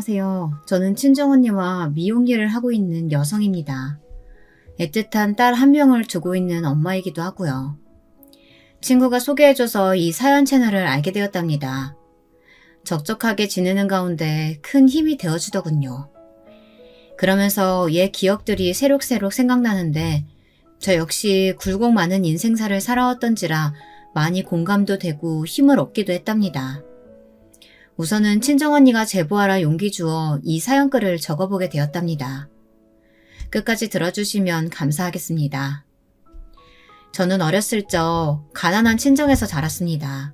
안녕하세요. 저는 친정언니와 미용 일을 하고 있는 여성입니다. 애틋한 딸 한 명을 두고 있는 엄마이기도 하고요. 친구가 소개해줘서 이 사연 채널을 알게 되었답니다. 적적하게 지내는 가운데 큰 힘이 되어주더군요. 그러면서 옛 기억들이 새록새록 생각나는데 저 역시 굴곡 많은 인생사를 살아왔던지라 많이 공감도 되고 힘을 얻기도 했답니다. 우선은 친정언니가 제보하라 용기 주어 이 사연글을 적어보게 되었답니다. 끝까지 들어주시면 감사하겠습니다. 저는 어렸을 적 가난한 친정에서 자랐습니다.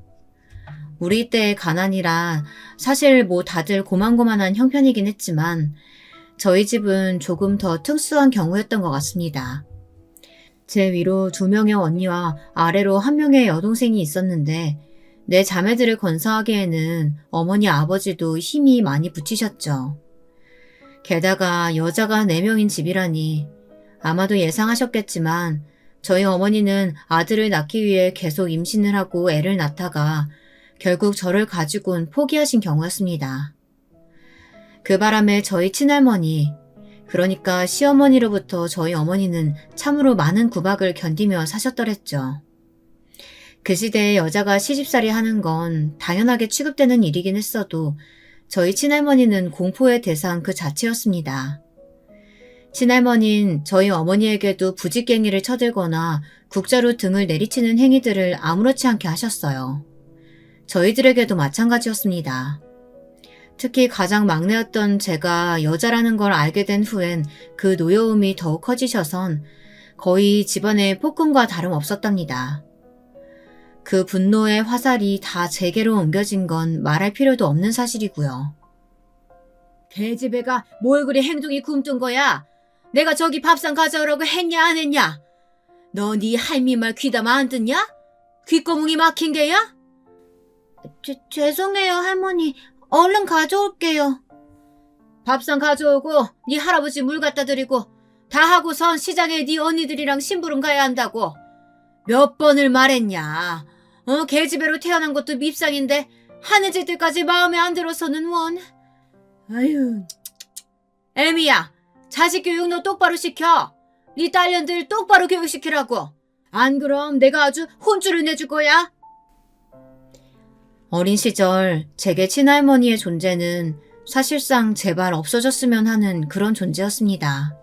우리 때의 가난이라 사실 다들 고만고만한 형편이긴 했지만 저희 집은 조금 더 특수한 경우였던 것 같습니다. 제 위로 2명의 언니와 아래로 1명의 여동생이 있었는데 내 자매들을 건사하기에는 어머니 아버지도 힘이 많이 붙이셨죠. 게다가 여자가 4명인 집이라니 아마도 예상하셨겠지만 저희 어머니는 아들을 낳기 위해 계속 임신을 하고 애를 낳다가 결국 저를 가지고는 포기하신 경우였습니다. 그 바람에 저희 친할머니, 그러니까 시어머니로부터 저희 어머니는 참으로 많은 구박을 견디며 사셨더랬죠. 그 시대에 여자가 시집살이 하는 건 당연하게 취급되는 일이긴 했어도 저희 친할머니는 공포의 대상 그 자체였습니다. 친할머니는 저희 어머니에게도 부직갱이를 쳐들거나 국자로 등을 내리치는 행위들을 아무렇지 않게 하셨어요. 저희들에게도 마찬가지였습니다. 특히 가장 막내였던 제가 여자라는 걸 알게 된 후엔 그 노여움이 더욱 커지셔선 거의 집안의 폭군과 다름없었답니다. 그 분노의 화살이 다 제게로 옮겨진 건 말할 필요도 없는 사실이고요. 계집애가 뭘 그리 행동이 굼뜬 거야? 내가 저기 밥상 가져오라고 했냐 안 했냐? 너 네 할미 말 귀담아 안 듣냐? 귓구멍이 막힌 게야? 죄송해요 할머니. 얼른 가져올게요. 밥상 가져오고 네 할아버지 물 갖다 드리고 다 하고선 시장에 네 언니들이랑 심부름 가야 한다고. 몇 번을 말했냐. 계집애로 태어난 것도 밉상인데 하늘질 때까지 마음에 안 들어서는 원. 아유, 애미야, 자식 교육 너 똑바로 시켜. 네 딸년들 똑바로 교육시키라고. 안 그럼 내가 아주 혼쭐을 내줄 거야. 어린 시절 제게 친할머니의 존재는 사실상 제발 없어졌으면 하는 그런 존재였습니다.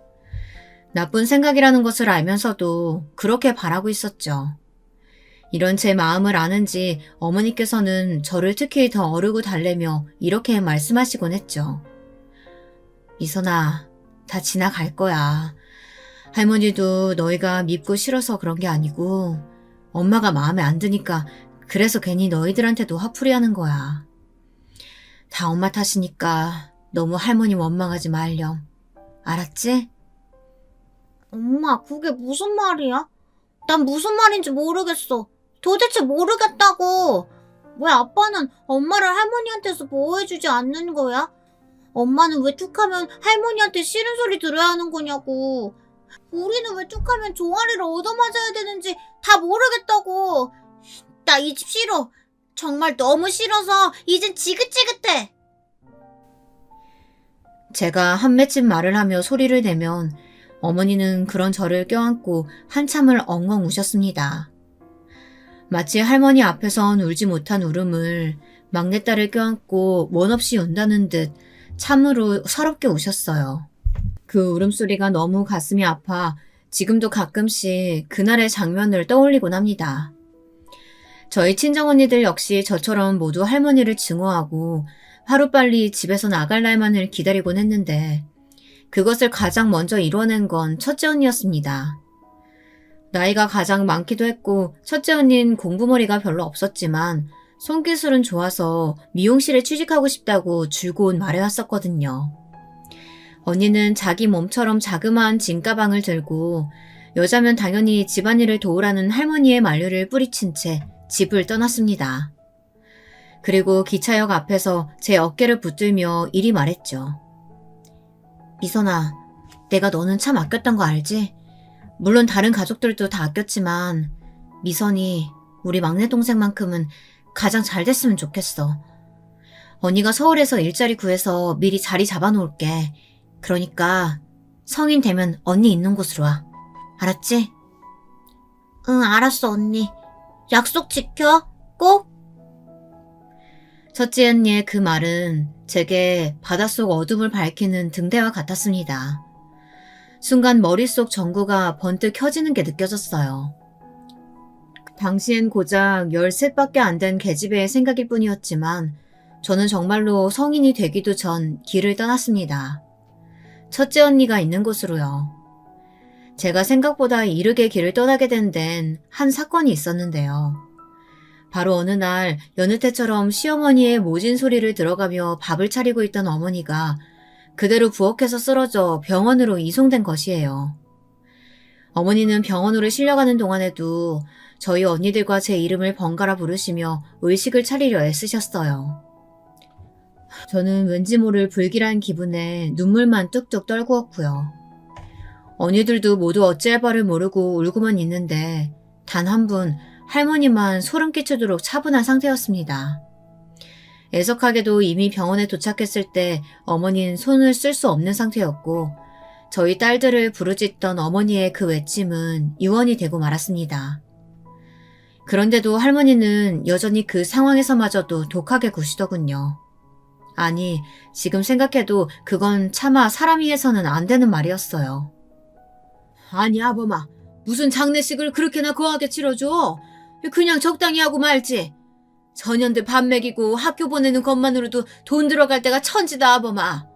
나쁜 생각이라는 것을 알면서도 그렇게 바라고 있었죠. 이런 제 마음을 아는지 어머니께서는 저를 특히 더 어르고 달래며 이렇게 말씀하시곤 했죠. 미선아, 다 지나갈 거야. 할머니도 너희가 밉고 싫어서 그런 게 아니고 엄마가 마음에 안 드니까 그래서 괜히 너희들한테도 화풀이 하는 거야. 다 엄마 탓이니까 너무 할머니 원망하지 말렴. 알았지? 엄마, 그게 무슨 말이야? 난 무슨 말인지 모르겠어. 도대체 모르겠다고. 왜 아빠는 엄마를 할머니한테서 보호해주지 않는 거야? 엄마는 왜 툭하면 할머니한테 싫은 소리 들어야 하는 거냐고. 우리는 왜 툭하면 종아리를 얻어맞아야 되는지 다 모르겠다고. 나 이 집 싫어. 정말 너무 싫어서 이젠 지긋지긋해. 제가 한 맺힌 말을 하며 소리를 내면 어머니는 그런 저를 껴안고 한참을 엉엉 우셨습니다. 마치 할머니 앞에선 울지 못한 울음을 막내딸을 껴안고 원 없이 운다는 듯 참으로 서럽게 우셨어요. 그 울음소리가 너무 가슴이 아파 지금도 가끔씩 그날의 장면을 떠올리곤 합니다. 저희 친정언니들 역시 저처럼 모두 할머니를 증오하고 하루빨리 집에서 나갈 날만을 기다리곤 했는데 그것을 가장 먼저 이뤄낸 건 첫째 언니였습니다. 나이가 가장 많기도 했고 첫째 언니는 공부머리가 별로 없었지만 손기술은 좋아서 미용실에 취직하고 싶다고 줄곧 말해왔었거든요. 언니는 자기 몸처럼 자그마한 짐가방을 들고 여자면 당연히 집안일을 도우라는 할머니의 만류를 뿌리친 채 집을 떠났습니다. 그리고 기차역 앞에서 제 어깨를 붙들며 이리 말했죠. 미선아, 내가 너는 참 아꼈던 거 알지? 물론 다른 가족들도 다 아꼈지만 미선이 우리 막내 동생만큼은 가장 잘 됐으면 좋겠어. 언니가 서울에서 일자리 구해서 미리 자리 잡아놓을게. 그러니까 성인 되면 언니 있는 곳으로 와. 알았지? 응, 알았어, 언니. 약속 지켜. 꼭. 첫째 언니의 그 말은 제게 바닷속 어둠을 밝히는 등대와 같았습니다. 순간 머릿속 전구가 번뜩 켜지는 게 느껴졌어요. 당시엔 고작 13밖에 안 된 계집애의 생각일 뿐이었지만 저는 정말로 성인이 되기도 전 길을 떠났습니다. 첫째 언니가 있는 곳으로요. 제가 생각보다 이르게 길을 떠나게 된 데는 한 사건이 있었는데요. 바로 어느 날 여느 때처럼 시어머니의 모진 소리를 들어가며 밥을 차리고 있던 어머니가 그대로 부엌에서 쓰러져 병원으로 이송된 것이에요. 어머니는 병원으로 실려가는 동안에도 저희 언니들과 제 이름을 번갈아 부르시며 의식을 차리려 애쓰셨어요. 저는 왠지 모를 불길한 기분에 눈물만 뚝뚝 떨구었고요. 언니들도 모두 어찌할 바를 모르고 울고만 있는데 단 한 분 할머니만 소름 끼치도록 차분한 상태였습니다. 애석하게도 이미 병원에 도착했을 때 어머니는 손을 쓸 수 없는 상태였고 저희 딸들을 부르짖던 어머니의 그 외침은 유언이 되고 말았습니다. 그런데도 할머니는 여전히 그 상황에서마저도 독하게 구시더군요. 아니, 지금 생각해도 그건 차마 사람이 해서는 안 되는 말이었어요. 아니, 아범아, 무슨 장례식을 그렇게나 거하게 치러줘? 그냥 적당히 하고 말지. 전년들 밥 먹이고 학교 보내는 것만으로도 돈 들어갈 때가 천지다, 아범아.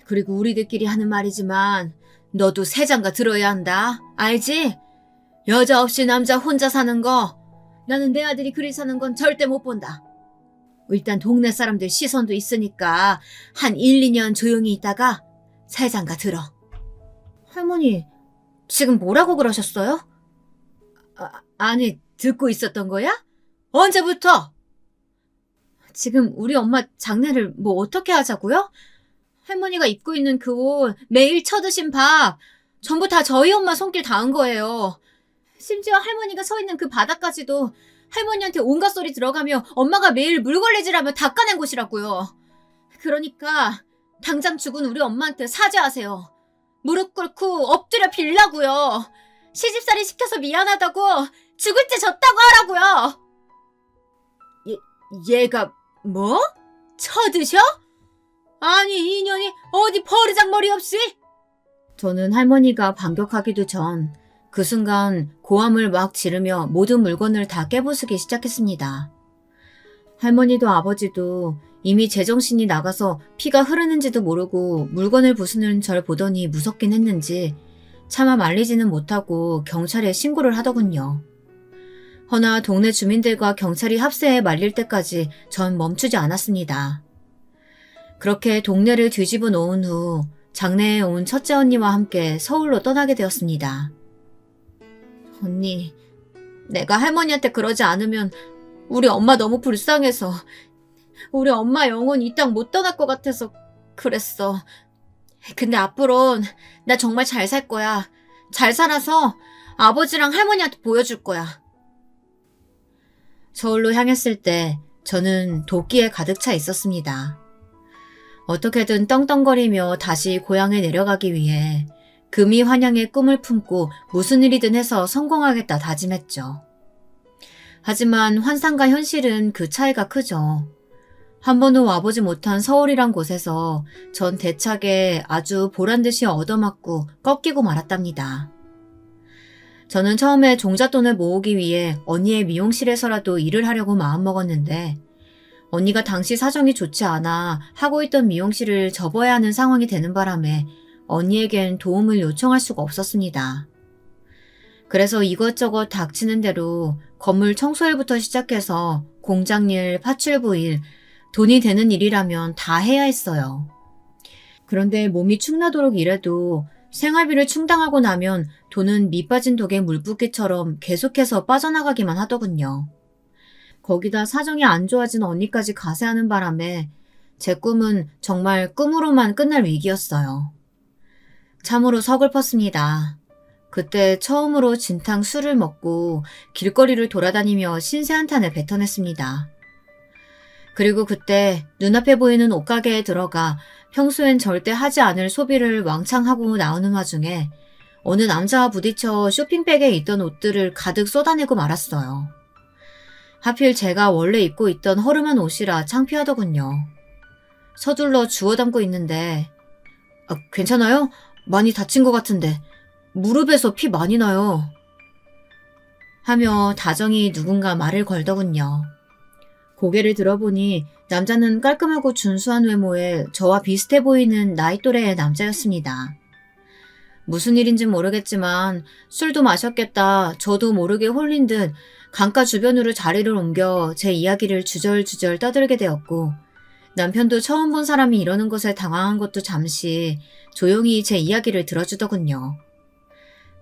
그리고 우리들끼리 하는 말이지만 너도 새장가 들어야 한다. 알지? 여자 없이 남자 혼자 사는 거 나는 내 아들이 그리 사는 건 절대 못 본다. 일단 동네 사람들 시선도 있으니까 한 1, 2년 조용히 있다가 새장가 들어. 할머니, 지금 뭐라고 그러셨어요? 아니, 듣고 있었던 거야? 언제부터? 지금 우리 엄마 장례를 뭐 어떻게 하자고요? 할머니가 입고 있는 그 옷, 매일 쳐드신 밥, 전부 다 저희 엄마 손길 닿은 거예요. 심지어 할머니가 서 있는 그 바닥까지도 할머니한테 온갖 소리 들어가며 엄마가 매일 물걸레질하며 닦아낸 곳이라고요. 그러니까 당장 죽은 우리 엄마한테 사죄하세요. 무릎 꿇고 엎드려 빌라고요. 시집살이 시켜서 미안하다고 죽을 때 졌다고 하라고요. 얘가 뭐? 쳐드셔? 아니 이년이 어디 버르장머리 없이? 저는 할머니가 반격하기도 전 그 순간 고함을 막 지르며 모든 물건을 다 깨부수기 시작했습니다. 할머니도 아버지도 이미 제정신이 나가서 피가 흐르는지도 모르고 물건을 부수는 절 보더니 무섭긴 했는지 차마 말리지는 못하고 경찰에 신고를 하더군요. 허나 동네 주민들과 경찰이 합세해 말릴 때까지 전 멈추지 않았습니다. 그렇게 동네를 뒤집어 놓은 후 장례에 온 첫째 언니와 함께 서울로 떠나게 되었습니다. 언니, 내가 할머니한테 그러지 않으면 우리 엄마 너무 불쌍해서 우리 엄마 영혼 이 땅 못 떠날 것 같아서 그랬어. 근데 앞으론 나 정말 잘 살 거야. 잘 살아서 아버지랑 할머니한테 보여줄 거야. 서울로 향했을 때 저는 도끼에 가득 차 있었습니다. 어떻게든 떵떵거리며 다시 고향에 내려가기 위해 금이 환영의 꿈을 품고 무슨 일이든 해서 성공하겠다 다짐했죠. 하지만 환상과 현실은 그 차이가 크죠. 한 번도 와보지 못한 서울이란 곳에서 전 대차게 아주 보란듯이 얻어맞고 꺾이고 말았답니다. 저는 처음에 종잣돈을 모으기 위해 언니의 미용실에서라도 일을 하려고 마음먹었는데 언니가 당시 사정이 좋지 않아 하고 있던 미용실을 접어야 하는 상황이 되는 바람에 언니에겐 도움을 요청할 수가 없었습니다. 그래서 이것저것 닥치는 대로 건물 청소일부터 시작해서 공장일, 파출부일, 돈이 되는 일이라면 다 해야 했어요. 그런데 몸이 축나도록 일해도 생활비를 충당하고 나면 돈은 밑빠진 독에 물붓기처럼 계속해서 빠져나가기만 하더군요. 거기다 사정이 안 좋아진 언니까지 가세하는 바람에 제 꿈은 정말 꿈으로만 끝날 위기였어요. 참으로 서글펐습니다. 그때 처음으로 진탕 술을 먹고 길거리를 돌아다니며 신세 한탄을 뱉어냈습니다. 그리고 그때 눈앞에 보이는 옷가게에 들어가 평소엔 절대 하지 않을 소비를 왕창 하고 나오는 와중에 어느 남자와 부딪혀 쇼핑백에 있던 옷들을 가득 쏟아내고 말았어요. 하필 제가 원래 입고 있던 허름한 옷이라 창피하더군요. 서둘러 주워 담고 있는데 괜찮아요? 많이 다친 것 같은데 무릎에서 피 많이 나요. 하며 다정히 누군가 말을 걸더군요. 고개를 들어보니 남자는 깔끔하고 준수한 외모에 저와 비슷해 보이는 나이 또래의 남자였습니다. 무슨 일인진 모르겠지만 술도 마셨겠다 저도 모르게 홀린 듯 강가 주변으로 자리를 옮겨 제 이야기를 주절주절 떠들게 되었고 남편도 처음 본 사람이 이러는 것에 당황한 것도 잠시 조용히 제 이야기를 들어주더군요.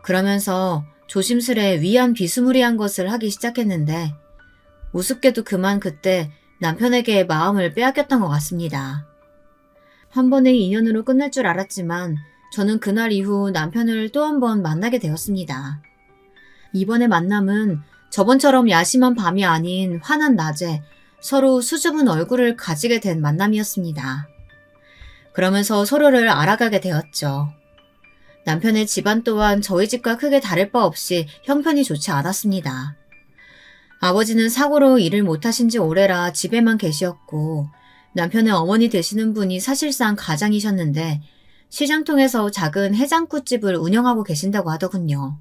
그러면서 조심스레 위안 비스무리한 것을 하기 시작했는데 우습게도 그만 그때 남편에게 마음을 빼앗겼던 것 같습니다. 한 번의 인연으로 끝날 줄 알았지만 저는 그날 이후 남편을 또 한 번 만나게 되었습니다. 이번의 만남은 저번처럼 야심한 밤이 아닌 환한 낮에 서로 수줍은 얼굴을 가지게 된 만남이었습니다. 그러면서 서로를 알아가게 되었죠. 남편의 집안 또한 저희 집과 크게 다를 바 없이 형편이 좋지 않았습니다. 아버지는 사고로 일을 못하신 지 오래라 집에만 계시었고 남편의 어머니 되시는 분이 사실상 가장이셨는데 시장통에서 작은 해장국집을 운영하고 계신다고 하더군요.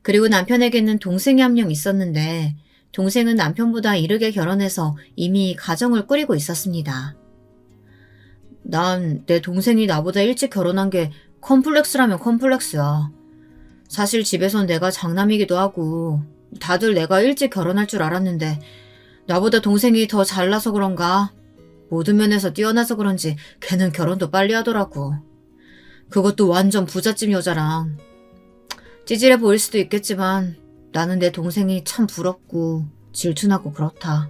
그리고 남편에게는 동생이 한 명 있었는데 동생은 남편보다 이르게 결혼해서 이미 가정을 꾸리고 있었습니다. 난 내 동생이 나보다 일찍 결혼한 게 컴플렉스라면 컴플렉스야. 사실 집에선 내가 장남이기도 하고 다들 내가 일찍 결혼할 줄 알았는데 나보다 동생이 더 잘나서 그런가? 모든 면에서 뛰어나서 그런지 걔는 결혼도 빨리 하더라고. 그것도 완전 부잣집 여자랑. 찌질해 보일 수도 있겠지만 나는 내 동생이 참 부럽고 질투나고 그렇다.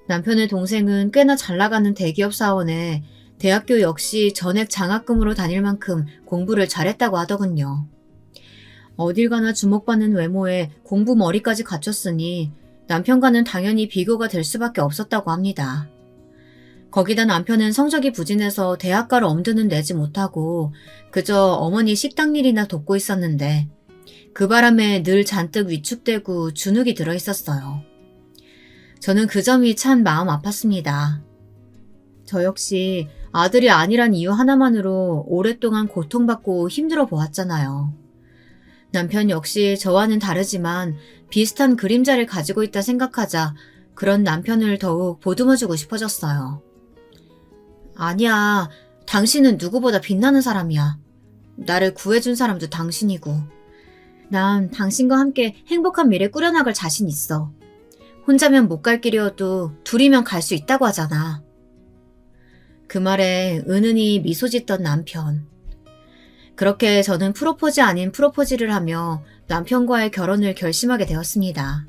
남편의 동생은 꽤나 잘나가는 대기업 사원에 대학교 역시 전액 장학금으로 다닐 만큼 공부를 잘했다고 하더군요. 어딜 가나 주목받는 외모에 공부 머리까지 갖췄으니 남편과는 당연히 비교가 될 수밖에 없었다고 합니다. 거기다 남편은 성적이 부진해서 대학가를 엄두는 내지 못하고 그저 어머니 식당 일이나 돕고 있었는데 그 바람에 늘 잔뜩 위축되고 주눅이 들어 있었어요. 저는 그 점이 참 마음 아팠습니다. 저 역시 아들이 아니란 이유 하나만으로 오랫동안 고통받고 힘들어 보았잖아요. 남편 역시 저와는 다르지만 비슷한 그림자를 가지고 있다 생각하자 그런 남편을 더욱 보듬어주고 싶어졌어요. 아니야, 당신은 누구보다 빛나는 사람이야. 나를 구해준 사람도 당신이고. 난 당신과 함께 행복한 미래 꾸려나갈 자신 있어. 혼자면 못 갈 길이어도 둘이면 갈 수 있다고 하잖아. 그 말에 은은히 미소 짓던 남편. 그렇게 저는 프로포즈 아닌 프로포즈를 하며 남편과의 결혼을 결심하게 되었습니다.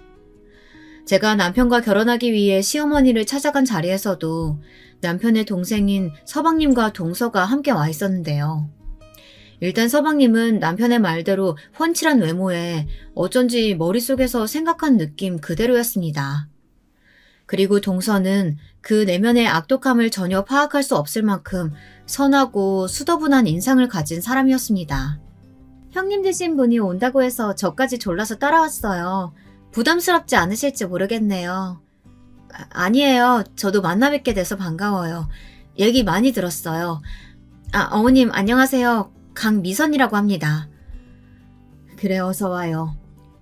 제가 남편과 결혼하기 위해 시어머니를 찾아간 자리에서도 남편의 동생인 서방님과 동서가 함께 와 있었는데요. 일단 서방님은 남편의 말대로 훤칠한 외모에 어쩐지 머릿속에서 생각한 느낌 그대로였습니다. 그리고 동서는 그 내면의 악독함을 전혀 파악할 수 없을 만큼 선하고 수더분한 인상을 가진 사람이었습니다. 형님 되신 분이 온다고 해서 저까지 졸라서 따라왔어요. 부담스럽지 않으실지 모르겠네요. 아니에요. 저도 만나 뵙게 돼서 반가워요. 얘기 많이 들었어요. 어머님 안녕하세요. 강미선이라고 합니다. 그래 어서 와요.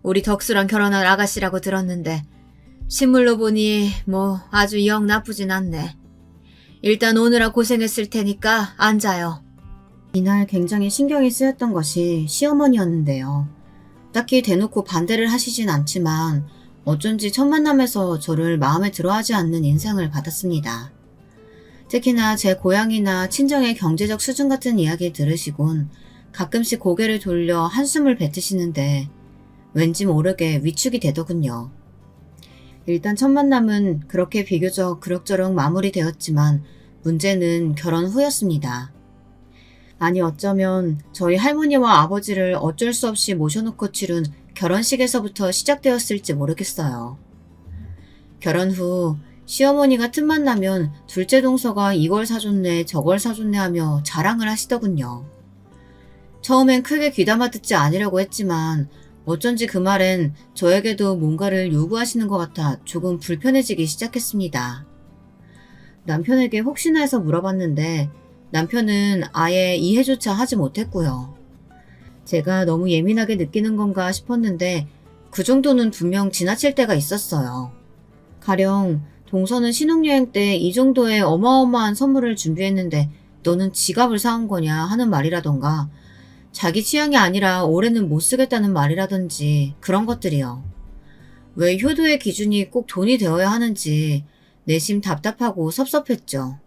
우리 덕수랑 결혼할 아가씨라고 들었는데 실물로 보니 뭐 아주 영 나쁘진 않네. 일단 오느라 고생했을 테니까 앉아요. 이날 굉장히 신경이 쓰였던 것이 시어머니였는데요. 딱히 대놓고 반대를 하시진 않지만 어쩐지 첫 만남에서 저를 마음에 들어하지 않는 인상을 받았습니다. 특히나 제 고향이나 친정의 경제적 수준 같은 이야기 들으시곤 가끔씩 고개를 돌려 한숨을 뱉으시는데 왠지 모르게 위축이 되더군요. 일단 첫 만남은 그렇게 비교적 그럭저럭 마무리되었지만 문제는 결혼 후였습니다. 아니 어쩌면 저희 할머니와 아버지를 어쩔 수 없이 모셔놓고 치룬 결혼식에서부터 시작되었을지 모르겠어요. 결혼 후 시어머니가 틈만 나면 둘째 동서가 이걸 사줬네 저걸 사줬네 하며 자랑을 하시더군요. 처음엔 크게 귀담아 듣지 않으려고 했지만 어쩐지 그 말엔 저에게도 뭔가를 요구하시는 것 같아 조금 불편해지기 시작했습니다. 남편에게 혹시나 해서 물어봤는데 남편은 아예 이해조차 하지 못했고요. 제가 너무 예민하게 느끼는 건가 싶었는데 그 정도는 분명 지나칠 때가 있었어요. 가령 동서는 신혼여행 때 이 정도의 어마어마한 선물을 준비했는데 너는 지갑을 사온 거냐 하는 말이라던가 자기 취향이 아니라 올해는 못 쓰겠다는 말이라든지 그런 것들이요. 왜 효도의 기준이 꼭 돈이 되어야 하는지 내심 답답하고 섭섭했죠.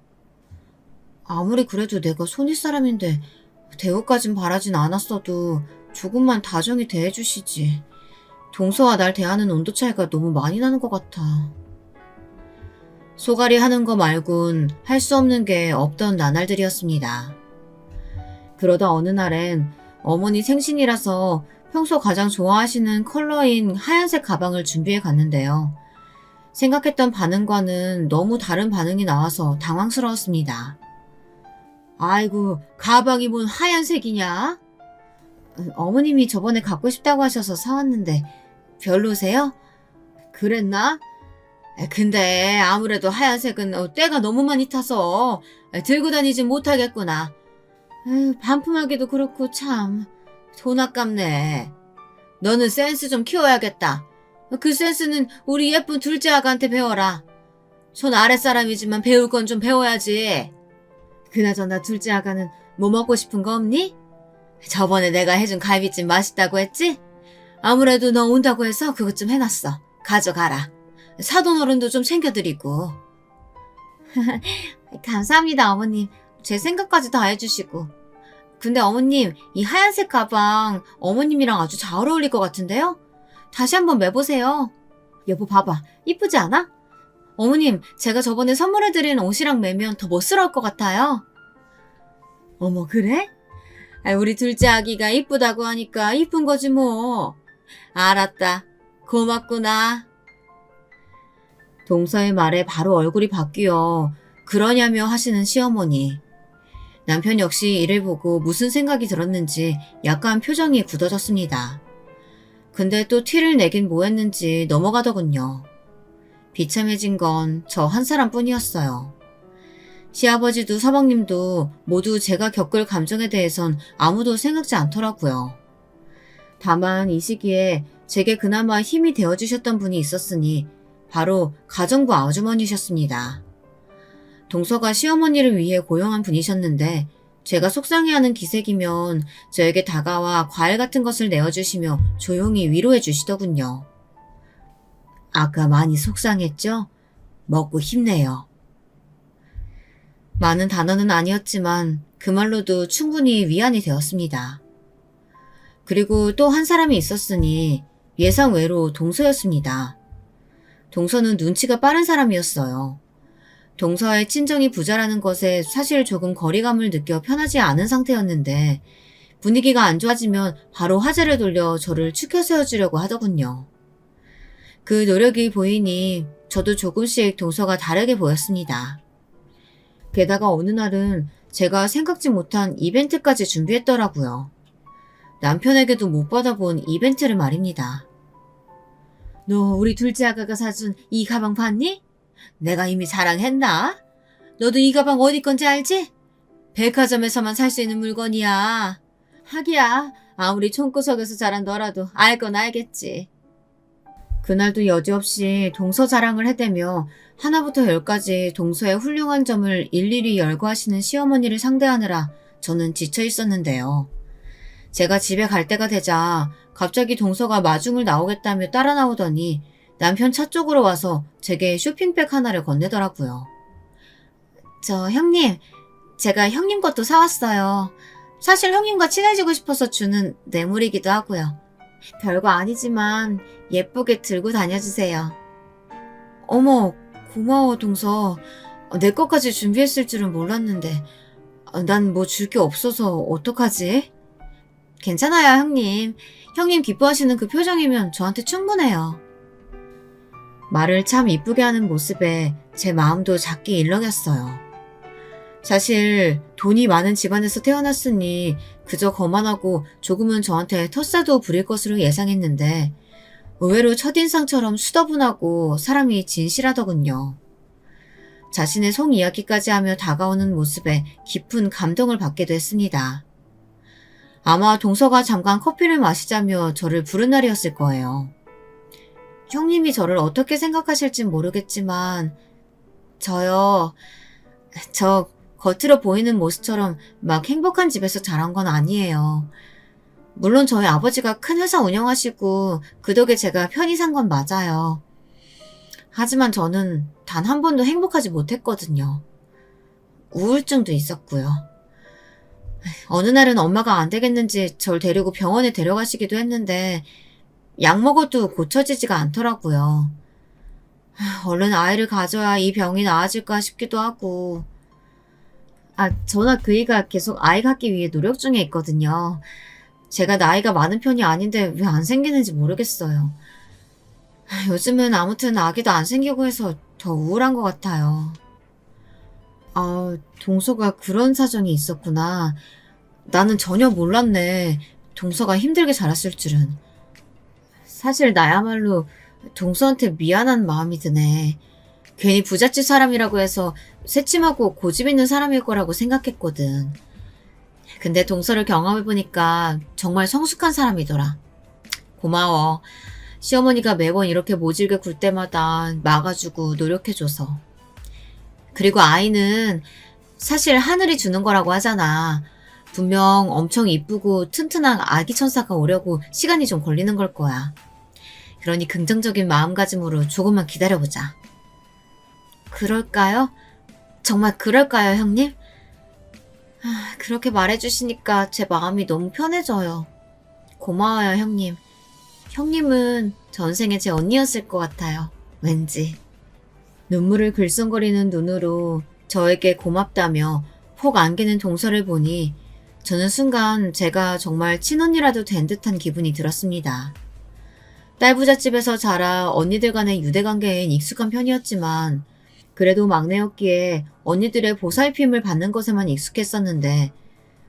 아무리 그래도 내가 손윗 사람인데 대우까진 바라진 않았어도 조금만 다정히 대해주시지. 동서와 날 대하는 온도 차이가 너무 많이 나는 것 같아. 소갈이 하는 거 말곤 할 수 없는 게 없던 나날들이었습니다. 그러다 어느 날엔 어머니 생신이라서 평소 가장 좋아하시는 컬러인 하얀색 가방을 준비해 갔는데요. 생각했던 반응과는 너무 다른 반응이 나와서 당황스러웠습니다. 아이고, 가방이 뭔 하얀색이냐? 어머님이 저번에 갖고 싶다고 하셔서 사왔는데 별로세요? 그랬나? 근데 아무래도 하얀색은 때가 너무 많이 타서 들고 다니진 못하겠구나. 반품하기도 그렇고 참 돈 아깝네. 너는 센스 좀 키워야겠다. 그 센스는 우리 예쁜 둘째 아가한테 배워라. 손 아랫사람이지만 배울 건 좀 배워야지. 그나저나 둘째 아가는 뭐 먹고 싶은 거 없니? 저번에 내가 해준 갈비찜 맛있다고 했지? 아무래도 너 온다고 해서 그것 좀 해놨어. 가져가라. 사돈 어른도 좀 챙겨드리고. 감사합니다, 어머님. 제 생각까지 다 해주시고. 근데 어머님, 이 하얀색 가방 어머님이랑 아주 잘 어울릴 것 같은데요? 다시 한번 매보세요. 여보 봐봐. 이쁘지 않아? 어머님, 제가 저번에 선물해드린 옷이랑 매면 더 멋스러울 것 같아요. 어머, 그래? 우리 둘째 아기가 이쁘다고 하니까 이쁜 거지 뭐. 알았다. 고맙구나. 동서의 말에 바로 얼굴이 바뀌어 그러냐며 하시는 시어머니. 남편 역시 이를 보고 무슨 생각이 들었는지 약간 표정이 굳어졌습니다. 근데 또 티를 내긴 뭐했는지 넘어가더군요. 비참해진 건 저 한 사람뿐이었어요. 시아버지도 서방님도 모두 제가 겪을 감정에 대해선 아무도 생각지 않더라고요. 다만 이 시기에 제게 그나마 힘이 되어주셨던 분이 있었으니 바로 가정부 아주머니셨습니다. 동서가 시어머니를 위해 고용한 분이셨는데 제가 속상해하는 기색이면 저에게 다가와 과일 같은 것을 내어주시며 조용히 위로해 주시더군요. 아까 많이 속상했죠? 먹고 힘내요. 많은 단어는 아니었지만 그 말로도 충분히 위안이 되었습니다. 그리고 또 한 사람이 있었으니 예상 외로 동서였습니다. 동서는 눈치가 빠른 사람이었어요. 동서의 친정이 부자라는 것에 사실 조금 거리감을 느껴 편하지 않은 상태였는데 분위기가 안 좋아지면 바로 화제를 돌려 저를 추켜 세워주려고 하더군요. 그 노력이 보이니 저도 조금씩 동서가 다르게 보였습니다. 게다가 어느 날은 제가 생각지 못한 이벤트까지 준비했더라고요. 남편에게도 못 받아본 이벤트를 말입니다. 너 우리 둘째 아가가 사준 이 가방 봤니? 내가 이미 자랑했나? 너도 이 가방 어디 건지 알지? 백화점에서만 살 수 있는 물건이야. 하기야 아무리 총구석에서 자란 너라도 알 건 알겠지. 그날도 여지없이 동서 자랑을 해대며 하나부터 열까지 동서의 훌륭한 점을 일일이 열거하시는 시어머니를 상대하느라 저는 지쳐 있었는데요. 제가 집에 갈 때가 되자 갑자기 동서가 마중을 나오겠다며 따라 나오더니 남편 차 쪽으로 와서 제게 쇼핑백 하나를 건네더라고요. 저 형님, 제가 형님 것도 사왔어요. 사실 형님과 친해지고 싶어서 주는 뇌물이기도 하고요. 별거 아니지만 예쁘게 들고 다녀주세요. 어머, 고마워 동서. 내 것까지 준비했을 줄은 몰랐는데 난 뭐 줄 게 없어서 어떡하지? 괜찮아요 형님. 형님 기뻐하시는 그 표정이면 저한테 충분해요. 말을 참 이쁘게 하는 모습에 제 마음도 작게 일렁였어요. 사실 돈이 많은 집안에서 태어났으니 그저 거만하고 조금은 저한테 텃세도 부릴 것으로 예상했는데 의외로 첫인상처럼 수더분하고 사람이 진실하더군요. 자신의 속 이야기까지 하며 다가오는 모습에 깊은 감동을 받기도 했습니다. 아마 동서가 잠깐 커피를 마시자며 저를 부른 날이었을 거예요. 형님이 저를 어떻게 생각하실진 모르겠지만 저 겉으로 보이는 모습처럼 막 행복한 집에서 자란 건 아니에요. 물론 저희 아버지가 큰 회사 운영하시고 그 덕에 제가 편히 산 건 맞아요. 하지만 저는 단 한 번도 행복하지 못했거든요. 우울증도 있었고요. 어느 날은 엄마가 안 되겠는지 절 데리고 병원에 데려가시기도 했는데 약 먹어도 고쳐지지가 않더라고요. 얼른 아이를 가져야 이 병이 나아질까 싶기도 하고. 저나 그이가 계속 아이 갖기 위해 노력 중에 있거든요. 제가 나이가 많은 편이 아닌데 왜 안 생기는지 모르겠어요. 요즘은 아무튼 아기도 안 생기고 해서 더 우울한 것 같아요. 동서가 그런 사정이 있었구나. 나는 전혀 몰랐네. 동서가 힘들게 자랐을 줄은. 사실 나야말로 동서한테 미안한 마음이 드네. 괜히 부잣집 사람이라고 해서 새침하고 고집 있는 사람일 거라고 생각했거든. 근데 동서를 경험해보니까 정말 성숙한 사람이더라. 고마워. 시어머니가 매번 이렇게 모질게 굴 때마다 막아주고 노력해줘서. 그리고 아이는 사실 하늘이 주는 거라고 하잖아. 분명 엄청 이쁘고 튼튼한 아기 천사가 오려고 시간이 좀 걸리는 걸 거야. 그러니 긍정적인 마음가짐으로 조금만 기다려보자. 그럴까요? 정말 그럴까요, 형님? 그렇게 말해주시니까 제 마음이 너무 편해져요. 고마워요, 형님. 형님은 전생에 제 언니였을 것 같아요. 왠지. 눈물을 글썽거리는 눈으로 저에게 고맙다며 폭 안기는 동서를 보니 저는 순간 제가 정말 친언니라도 된 듯한 기분이 들었습니다. 딸부잣집에서 자라 언니들 간의 유대관계엔 익숙한 편이었지만 그래도 막내였기에 언니들의 보살핌을 받는 것에만 익숙했었는데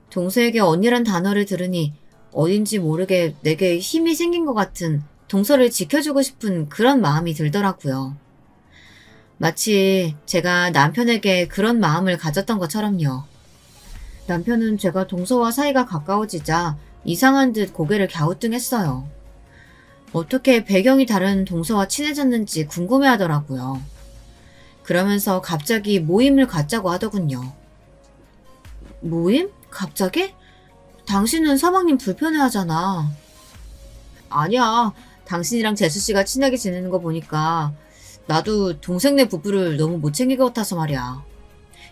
동서에게 언니란 단어를 들으니 어딘지 모르게 내게 힘이 생긴 것 같은 동서를 지켜주고 싶은 그런 마음이 들더라고요. 마치 제가 남편에게 그런 마음을 가졌던 것처럼요. 남편은 제가 동서와 사이가 가까워지자 이상한 듯 고개를 갸우뚱했어요. 어떻게 배경이 다른 동서와 친해졌는지 궁금해하더라고요. 그러면서 갑자기 모임을 갖자고 하더군요. 모임? 갑자기? 당신은 서방님 불편해하잖아. 아니야. 당신이랑 재수씨가 친하게 지내는 거 보니까 나도 동생네 부부를 너무 못 챙길 것 같아서 말이야.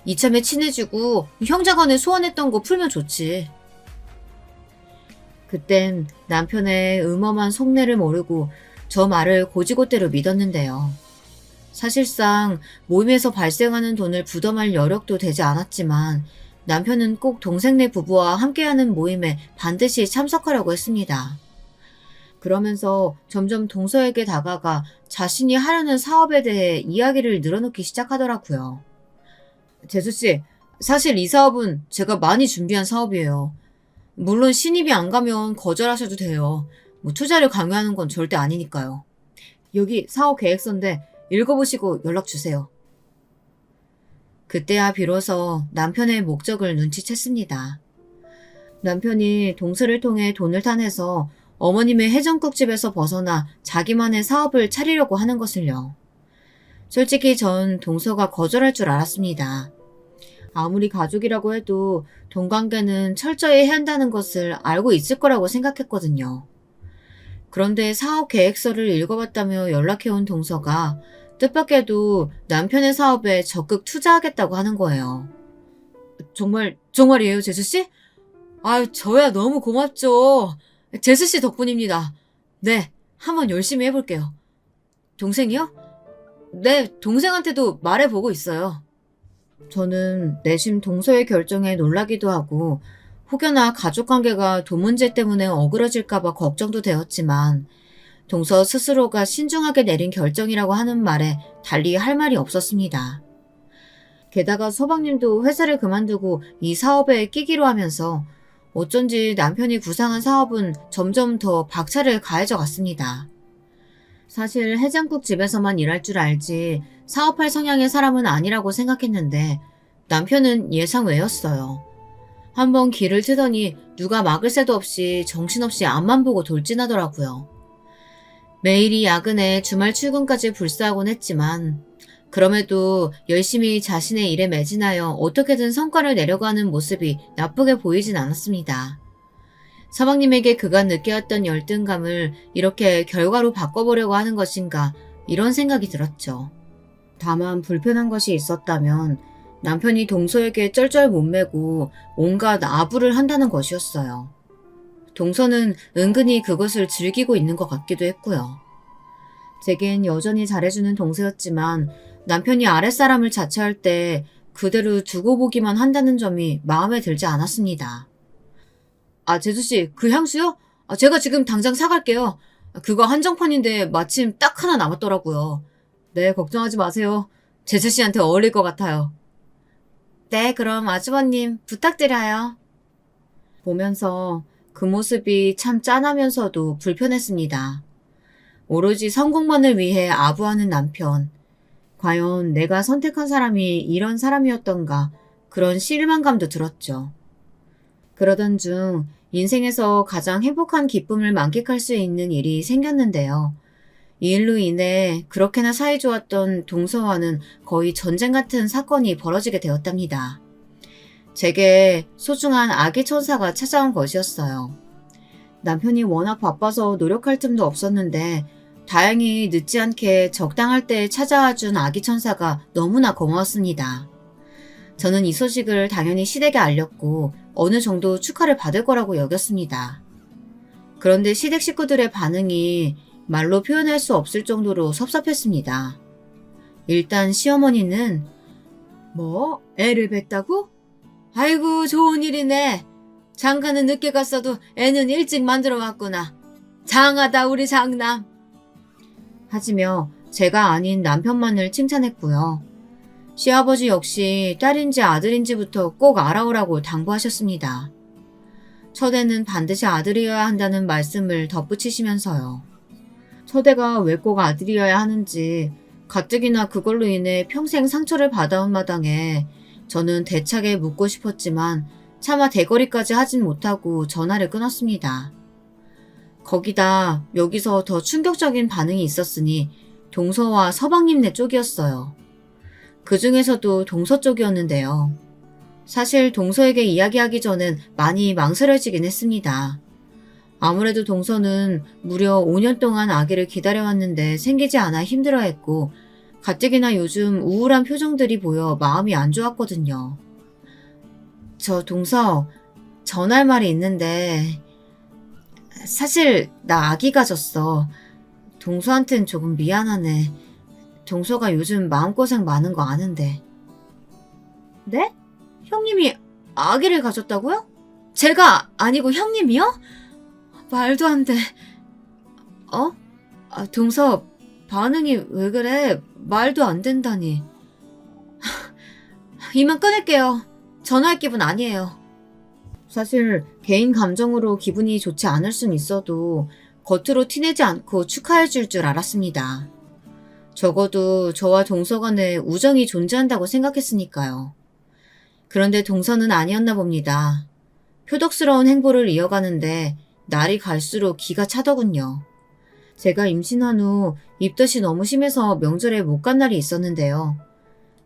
이참에 친해지고 형제간에 소원했던 거 풀면 좋지. 그땐 남편의 음험한 속내를 모르고 저 말을 고지고대로 믿었는데요. 사실상 모임에서 발생하는 돈을 부담할 여력도 되지 않았지만 남편은 꼭 동생네 부부와 함께하는 모임에 반드시 참석하려고 했습니다. 그러면서 점점 동서에게 다가가 자신이 하려는 사업에 대해 이야기를 늘어놓기 시작하더라고요. 재수씨, 사실 이 사업은 제가 많이 준비한 사업이에요. 물론 신입이 안 가면 거절하셔도 돼요. 투자를 강요하는 건 절대 아니니까요. 여기 사업 계획서인데 읽어보시고 연락주세요. 그때야 비로소 남편의 목적을 눈치챘습니다. 남편이 동서를 통해 돈을 타내서 어머님의 해장국집에서 벗어나 자기만의 사업을 차리려고 하는 것을요. 솔직히 전 동서가 거절할 줄 알았습니다. 아무리 가족이라고 해도 돈 관계는 철저히 해야 한다는 것을 알고 있을 거라고 생각했거든요. 그런데 사업 계획서를 읽어봤다며 연락해온 동서가 뜻밖에도 남편의 사업에 적극 투자하겠다고 하는 거예요. 정말이에요, 재수씨? 저야 너무 고맙죠. 재수씨 덕분입니다. 네, 한번 열심히 해볼게요. 동생이요? 네, 동생한테도 말해보고 있어요. 저는 내심 동서의 결정에 놀라기도 하고 혹여나 가족관계가 돈 문제 때문에 어그러질까봐 걱정도 되었지만 동서 스스로가 신중하게 내린 결정이라고 하는 말에 달리 할 말이 없었습니다. 게다가 서방님도 회사를 그만두고 이 사업에 끼기로 하면서 어쩐지 남편이 구상한 사업은 점점 더 박차를 가해져 갔습니다. 사실 해장국 집에서만 일할 줄 알지 사업할 성향의 사람은 아니라고 생각했는데 남편은 예상 외였어요. 한번 길을 트더니 누가 막을 새도 없이 정신없이 앞만 보고 돌진하더라고요. 매일이 야근에 주말 출근까지 불사하곤 했지만 그럼에도 열심히 자신의 일에 매진하여 어떻게든 성과를 내려고 하는 모습이 나쁘게 보이진 않았습니다. 서방님에게 그간 느껴왔던 열등감을 이렇게 결과로 바꿔보려고 하는 것인가 이런 생각이 들었죠. 다만 불편한 것이 있었다면 남편이 동서에게 쩔쩔 못 매고 온갖 아부를 한다는 것이었어요. 동서는 은근히 그것을 즐기고 있는 것 같기도 했고요. 제겐 여전히 잘해주는 동서였지만 남편이 아랫사람을 자처할 때 그대로 두고 보기만 한다는 점이 마음에 들지 않았습니다. 아, 재수씨, 그 향수요? 제가 지금 당장 사갈게요. 그거 한정판인데 마침 딱 하나 남았더라고요. 네, 걱정하지 마세요. 재수씨한테 어울릴 것 같아요. 네, 그럼 아주버님 부탁드려요. 보면서 그 모습이 참 짠하면서도 불편했습니다. 오로지 성공만을 위해 아부하는 남편. 과연 내가 선택한 사람이 이런 사람이었던가 그런 실망감도 들었죠. 그러던 중 인생에서 가장 행복한 기쁨을 만끽할 수 있는 일이 생겼는데요. 이 일로 인해 그렇게나 사이 좋았던 동서와는 거의 전쟁 같은 사건이 벌어지게 되었답니다. 제게 소중한 아기 천사가 찾아온 것이었어요. 남편이 워낙 바빠서 노력할 틈도 없었는데 다행히 늦지 않게 적당할 때 찾아와 준 아기 천사가 너무나 고마웠습니다. 저는 이 소식을 당연히 시댁에 알렸고 어느 정도 축하를 받을 거라고 여겼습니다. 그런데 시댁 식구들의 반응이 말로 표현할 수 없을 정도로 섭섭했습니다. 일단 시어머니는 뭐? 애를 뱄다고? 아이고 좋은 일이네. 장가는 늦게 갔어도 애는 일찍 만들어 왔구나. 장하다 우리 장남. 하지며 제가 아닌 남편만을 칭찬했고요. 시아버지 역시 딸인지 아들인지부터 꼭 알아오라고 당부하셨습니다. 첫애는 반드시 아들이어야 한다는 말씀을 덧붙이시면서요. 첫애가 왜 꼭 아들이어야 하는지 가뜩이나 그걸로 인해 평생 상처를 받아온 마당에 저는 대차게 묻고 싶었지만 차마 대거리까지 하진 못하고 전화를 끊었습니다. 거기다 여기서 더 충격적인 반응이 있었으니 동서와 서방님네 쪽이었어요. 그 중에서도 동서 쪽이었는데요. 사실 동서에게 이야기하기 전엔 많이 망설여지긴 했습니다. 아무래도 동서는 무려 5년 동안 아기를 기다려왔는데 생기지 않아 힘들어했고 가뜩이나 요즘 우울한 표정들이 보여 마음이 안 좋았거든요. 저 동서 전할 말이 있는데 사실 나 아기 가졌어. 동서한텐 조금 미안하네. 동서가 요즘 마음고생 많은 거 아는데. 네? 형님이 아기를 가졌다고요? 제가 아니고 형님이요? 말도 안 돼. 동서 반응이 왜 그래? 말도 안 된다니. 이만 끊을게요. 전화할 기분 아니에요. 사실 개인 감정으로 기분이 좋지 않을 순 있어도 겉으로 티내지 않고 축하해 줄 줄 알았습니다. 적어도 저와 동서 간에 우정이 존재한다고 생각했으니까요. 그런데 동서는 아니었나 봅니다. 표독스러운 행보를 이어가는데 날이 갈수록 기가 차더군요. 제가 임신한 후 입덧이 너무 심해서 명절에 못 간 날이 있었는데요.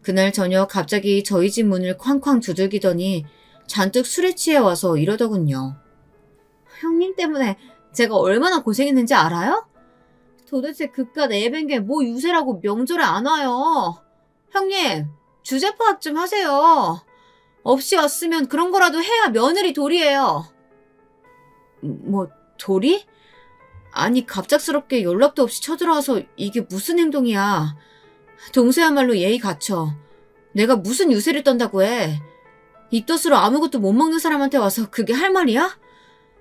그날 저녁 갑자기 저희 집 문을 쾅쾅 두들기더니 잔뜩 술에 취해 와서 이러더군요. 형님 때문에 제가 얼마나 고생했는지 알아요? 도대체 그깟 애밴 게 뭐 유세라고 명절에 안 와요. 형님, 주제 파악 좀 하세요. 없이 왔으면 그런 거라도 해야 며느리 도리예요. 뭐 도리? 아니 갑작스럽게 연락도 없이 쳐들어와서 이게 무슨 행동이야. 동서야말로 예의 갖춰. 내가 무슨 유세를 떤다고 해. 입덧으로 아무것도 못 먹는 사람한테 와서 그게 할 말이야?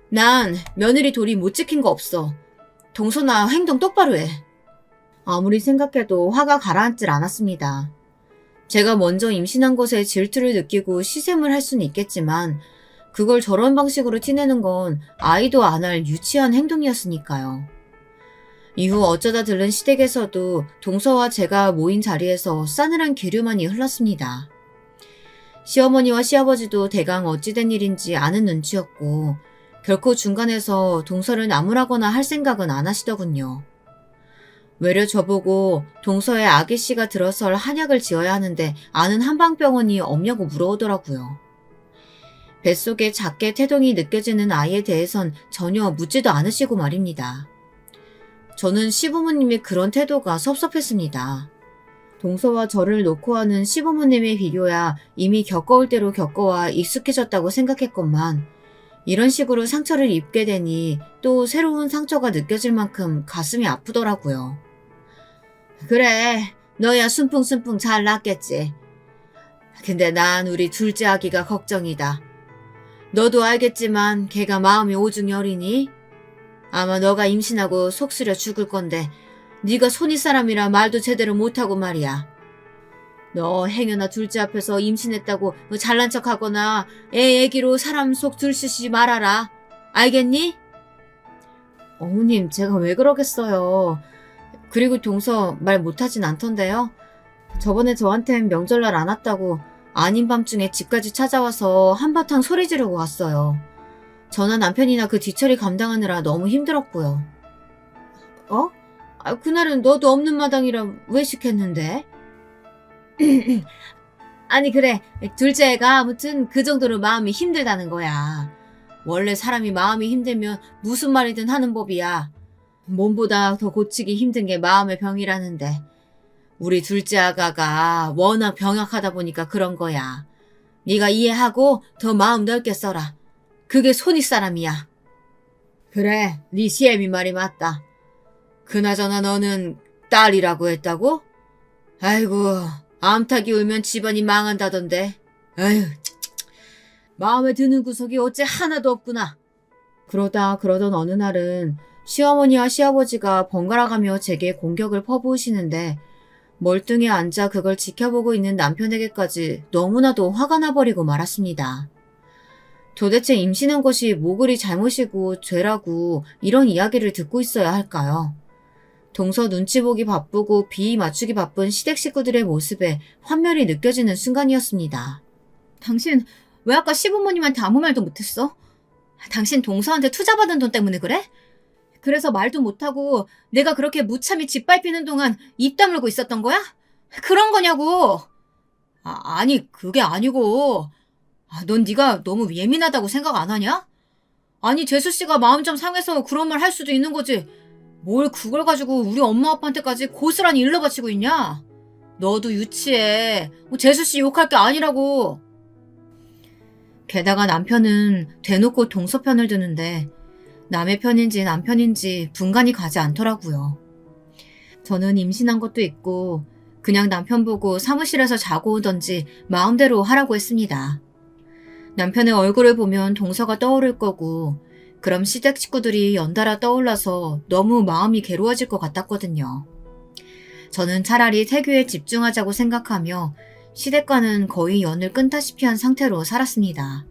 난 며느리 도리 못 지킨 거 없어. 동서나 행동 똑바로 해. 아무리 생각해도 화가 가라앉질 않았습니다. 제가 먼저 임신한 것에 질투를 느끼고 시샘을 할 수는 있겠지만 그걸 저런 방식으로 티내는 건 아이도 안 할 유치한 행동이었으니까요. 이후 어쩌다 들른 시댁에서도 동서와 제가 모인 자리에서 싸늘한 기류만이 흘렀습니다. 시어머니와 시아버지도 대강 어찌된 일인지 아는 눈치였고 결코 중간에서 동서를 나무라거나 할 생각은 안 하시더군요. 외려 저보고 동서의 아기씨가 들어설 한약을 지어야 하는데 아는 한방병원이 없냐고 물어오더라고요. 뱃속에 작게 태동이 느껴지는 아이에 대해선 전혀 묻지도 않으시고 말입니다. 저는 시부모님의 그런 태도가 섭섭했습니다. 동서와 저를 놓고 하는 시부모님의 비교야 이미 겪어올 대로 겪어와 익숙해졌다고 생각했건만 이런 식으로 상처를 입게 되니 또 새로운 상처가 느껴질 만큼 가슴이 아프더라고요. 그래, 너야 순풍순풍 잘 났겠지. 근데 난 우리 둘째 아기가 걱정이다. 너도 알겠지만 걔가 마음이 오중이 어리니? 아마 너가 임신하고 속 쓰려 죽을 건데 네가 손윗사람이라 말도 제대로 못하고 말이야. 너 행여나 둘째 앞에서 임신했다고 잘난 척하거나 애 얘기로 사람 속 들쑤시지 말아라. 알겠니? 어머님, 제가 왜 그러겠어요. 그리고 동서 말 못하진 않던데요. 저번에 저한텐 명절날 안 왔다고 아닌 밤중에 집까지 찾아와서 한바탕 소리 지르고 갔어요. 저나 남편이나 그 뒤처리 감당하느라 너무 힘들었고요. 어? 그날은 너도 없는 마당이라 왜 시켰는데? 아니 그래, 둘째 애가 아무튼 그 정도로 마음이 힘들다는 거야. 원래 사람이 마음이 힘들면 무슨 말이든 하는 법이야. 몸보다 더 고치기 힘든 게 마음의 병이라는데 우리 둘째 아가가 워낙 병약하다 보니까 그런 거야. 네가 이해하고 더 마음 넓게 써라. 그게 손윗사람이야. 그래, 네 시애미 말이 맞다. 그나저나 너는 딸이라고 했다고? 아이고, 암탉이 울면 집안이 망한다던데. 아휴, 마음에 드는 구석이 어째 하나도 없구나. 그러던 어느 날은 시어머니와 시아버지가 번갈아가며 제게 공격을 퍼부으시는데 멀뚱히 앉아 그걸 지켜보고 있는 남편에게까지 너무나도 화가 나버리고 말았습니다. 도대체 임신한 것이 뭐 그리 잘못이고 죄라고 이런 이야기를 듣고 있어야 할까요? 동서 눈치 보기 바쁘고 비위 맞추기 바쁜 시댁 식구들의 모습에 환멸이 느껴지는 순간이었습니다. 당신 왜 아까 시부모님한테 아무 말도 못했어? 당신 동서한테 투자받은 돈 때문에 그래? 그래서 말도 못하고 내가 그렇게 무참히 짓밟히는 동안 입 다물고 있었던 거야? 그런 거냐고! 아니 그게 아니고 넌 네가 너무 예민하다고 생각 안 하냐? 아니 재수씨가 마음 좀 상해서 그런 말 할 수도 있는 거지 뭘 그걸 가지고 우리 엄마 아빠한테까지 고스란히 일러바치고 있냐? 너도 유치해. 재수씨 욕할 게 아니라고. 게다가 남편은 대놓고 동서 편을 드는데 남의 편인지 남편인지 분간이 가지 않더라고요. 저는 임신한 것도 있고 그냥 남편 보고 사무실에서 자고 오던지 마음대로 하라고 했습니다. 남편의 얼굴을 보면 동서가 떠오를 거고 그럼 시댁 식구들이 연달아 떠올라서 너무 마음이 괴로워질 것 같았거든요. 저는 차라리 태교에 집중하자고 생각하며 시댁과는 거의 연을 끊다시피 한 상태로 살았습니다.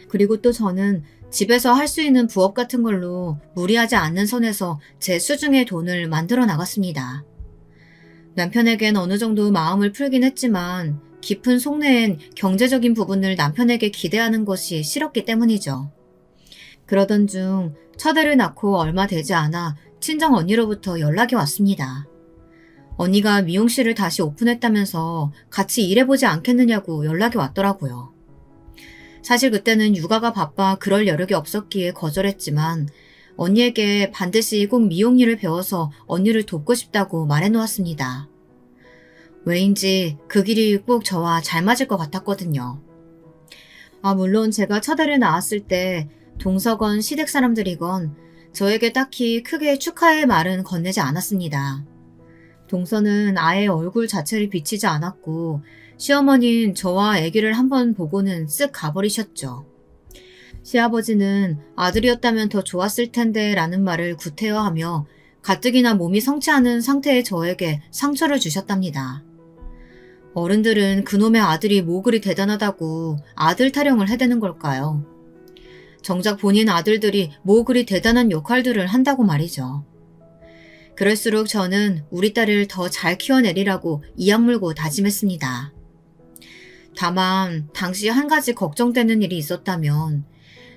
그리고 또 저는 집에서 할 수 있는 부업 같은 걸로 무리하지 않는 선에서 제 수중의 돈을 만들어 나갔습니다. 남편에겐 어느 정도 마음을 풀긴 했지만 깊은 속내엔 경제적인 부분을 남편에게 기대하는 것이 싫었기 때문이죠. 그러던 중 첫애를 낳고 얼마 되지 않아 친정 언니로부터 연락이 왔습니다. 언니가 미용실을 다시 오픈했다면서 같이 일해보지 않겠느냐고 연락이 왔더라고요. 사실 그때는 육아가 바빠 그럴 여력이 없었기에 거절했지만 언니에게 반드시 꼭 미용 일을 배워서 언니를 돕고 싶다고 말해놓았습니다. 왜인지 그 길이 꼭 저와 잘 맞을 것 같았거든요. 물론 제가 첫애를 낳았을 때 동서건 시댁 사람들이건 저에게 딱히 크게 축하의 말은 건네지 않았습니다. 동서는 아예 얼굴 자체를 비치지 않았고 시어머니는 저와 아기를 한번 보고는 쓱 가버리셨죠. 시아버지는 아들이었다면 더 좋았을 텐데 라는 말을 구태여하며 가뜩이나 몸이 성취하는 상태의 저에게 상처를 주셨답니다. 어른들은 그놈의 아들이 뭐 그리 대단하다고 아들 타령을 해대는 걸까요? 정작 본인 아들들이 뭐 그리 대단한 역할들을 한다고 말이죠. 그럴수록 저는 우리 딸을 더 잘 키워내리라고 이악 물고 다짐했습니다. 다만 당시 한 가지 걱정되는 일이 있었다면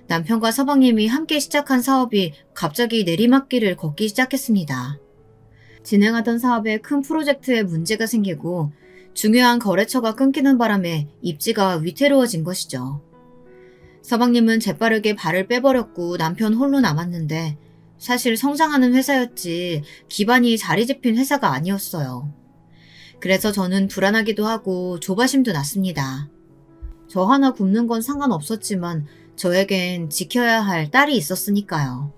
남편과 서방님이 함께 시작한 사업이 갑자기 내리막길을 걷기 시작했습니다. 진행하던 사업에 큰 프로젝트에 문제가 생기고 중요한 거래처가 끊기는 바람에 입지가 위태로워진 것이죠. 서방님은 재빠르게 발을 빼버렸고 남편 홀로 남았는데 사실 성장하는 회사였지 기반이 자리 잡힌 회사가 아니었어요. 그래서 저는 불안하기도 하고 조바심도 났습니다. 저 하나 굶는 건 상관없었지만 저에겐 지켜야 할 딸이 있었으니까요.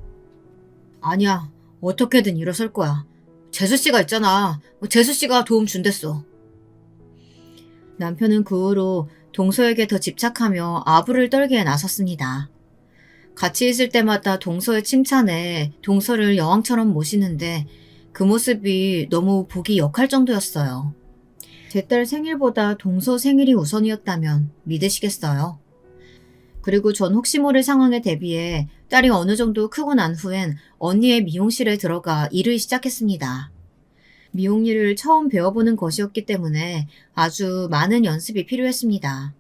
아니야, 어떻게든 일어설 거야. 재수씨가 있잖아. 재수씨가 도움 준댔어. 남편은 그 후로 동서에게 더 집착하며 아부를 떨기에 나섰습니다. 같이 있을 때마다 동서의 칭찬에 동서를 여왕처럼 모시는데 그 모습이 너무 보기 역할 정도였어요. 제 딸 생일보다 동서 생일이 우선이었다면 믿으시겠어요? 그리고 전 혹시 모를 상황에 대비해 딸이 어느 정도 크고 난 후엔 언니의 미용실에 들어가 일을 시작했습니다. 미용 일을 처음 배워보는 것이었기 때문에 아주 많은 연습이 필요했습니다.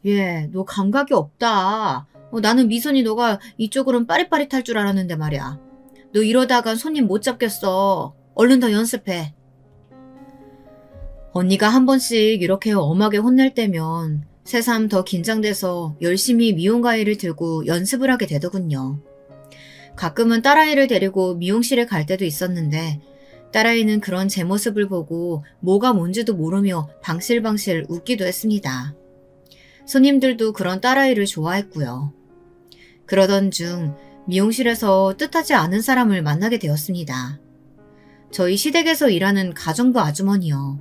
얘, 너 감각이 없다. 나는 미선이 너가 이쪽으로는 빠릿빠릿할 줄 알았는데 말이야. 너 이러다간 손님 못 잡겠어. 얼른 더 연습해. 언니가 한 번씩 이렇게 엄하게 혼낼 때면 새삼 더 긴장돼서 열심히 미용 가위를 들고 연습을 하게 되더군요. 가끔은 딸아이를 데리고 미용실에 갈 때도 있었는데 딸아이는 그런 제 모습을 보고 뭐가 뭔지도 모르며 방실방실 웃기도 했습니다. 손님들도 그런 딸아이를 좋아했고요. 그러던 중 미용실에서 뜻하지 않은 사람을 만나게 되었습니다. 저희 시댁에서 일하는 가정부 아주머니요.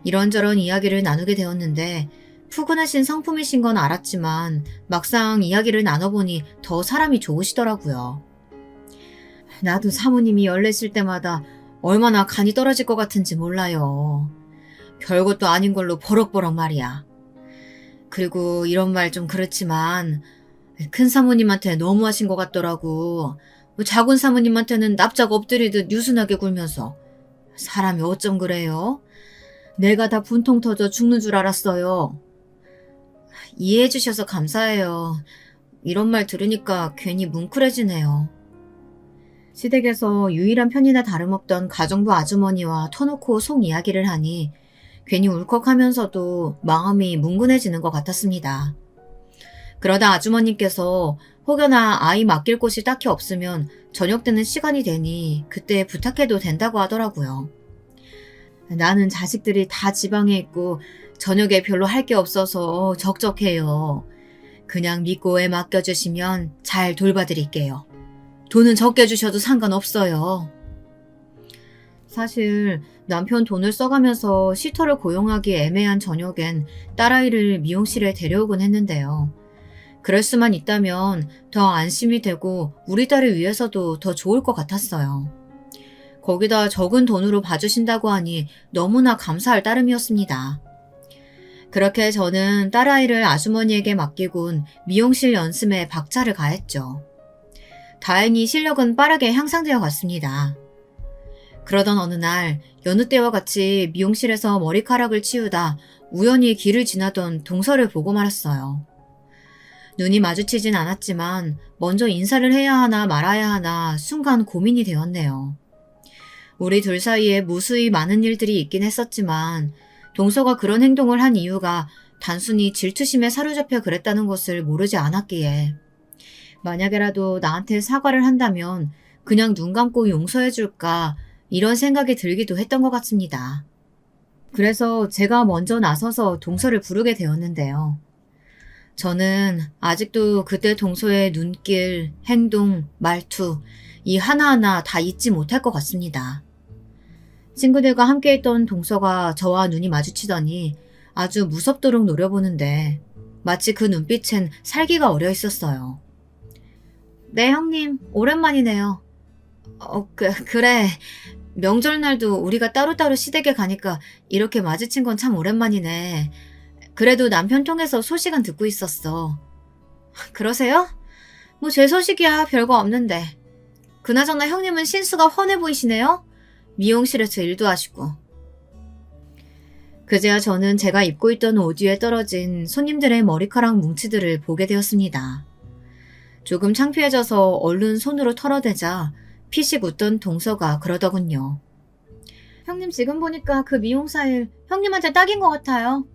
이런저런 이야기를 나누게 되었는데 푸근하신 성품이신 건 알았지만 막상 이야기를 나눠보니 더 사람이 좋으시더라고요. 나도 사모님이 열내실 때마다 얼마나 간이 떨어질 것 같은지 몰라요. 별것도 아닌 걸로 버럭버럭 말이야. 그리고 이런 말 좀 그렇지만 큰 사모님한테 너무하신 것 같더라고. 작은 사모님한테는 납작 엎드리듯 유순하게 굴면서. 사람이 어쩜 그래요? 내가 다 분통 터져 죽는 줄 알았어요. 이해해 주셔서 감사해요. 이런 말 들으니까 괜히 뭉클해지네요. 시댁에서 유일한 편이나 다름없던 가정부 아주머니와 터놓고 속 이야기를 하니 괜히 울컥하면서도 마음이 뭉근해지는 것 같았습니다. 그러다 아주머님께서 혹여나 아이 맡길 곳이 딱히 없으면 저녁 때는 시간이 되니 그때 부탁해도 된다고 하더라고요. 나는 자식들이 다 지방에 있고 저녁에 별로 할 게 없어서 적적해요. 그냥 믿고 애 맡겨주시면 잘 돌봐드릴게요. 돈은 적게 주셔도 상관없어요. 사실 남편 돈을 써가면서 시터를 고용하기 애매한 저녁엔 딸아이를 미용실에 데려오곤 했는데요. 그럴 수만 있다면 더 안심이 되고 우리 딸을 위해서도 더 좋을 것 같았어요. 거기다 적은 돈으로 봐주신다고 하니 너무나 감사할 따름이었습니다. 그렇게 저는 딸아이를 아주머니에게 맡기곤 미용실 연습에 박차를 가했죠. 다행히 실력은 빠르게 향상되어 갔습니다. 그러던 어느 날 여느 때와 같이 미용실에서 머리카락을 치우다 우연히 길을 지나던 동서를 보고 말았어요. 눈이 마주치진 않았지만 먼저 인사를 해야 하나 말아야 하나 순간 고민이 되었네요. 우리 둘 사이에 무수히 많은 일들이 있긴 했었지만 동서가 그런 행동을 한 이유가 단순히 질투심에 사로잡혀 그랬다는 것을 모르지 않았기에 만약에라도 나한테 사과를 한다면 그냥 눈 감고 용서해줄까 이런 생각이 들기도 했던 것 같습니다. 그래서 제가 먼저 나서서 동서를 부르게 되었는데요. 저는 아직도 그때 동서의 눈길, 행동, 말투 이 하나하나 다 잊지 못할 것 같습니다. 친구들과 함께 있던 동서가 저와 눈이 마주치더니 아주 무섭도록 노려보는데 마치 그 눈빛엔 살기가 어려 있었어요. 네, 형님. 오랜만이네요. 그래. 명절날도 우리가 따로따로 시댁에 가니까 이렇게 마주친 건 참 오랜만이네. 그래도 남편 통해서 소식은 듣고 있었어. 그러세요? 뭐 제 소식이야 별거 없는데. 그나저나 형님은 신수가 훤해 보이시네요? 미용실에서 일도 하시고. 그제야 저는 제가 입고 있던 옷 위에 떨어진 손님들의 머리카락 뭉치들을 보게 되었습니다. 조금 창피해져서 얼른 손으로 털어대자 피식 웃던 동서가 그러더군요. 형님 지금 보니까 그 미용사 일 형님한테 딱인 것 같아요.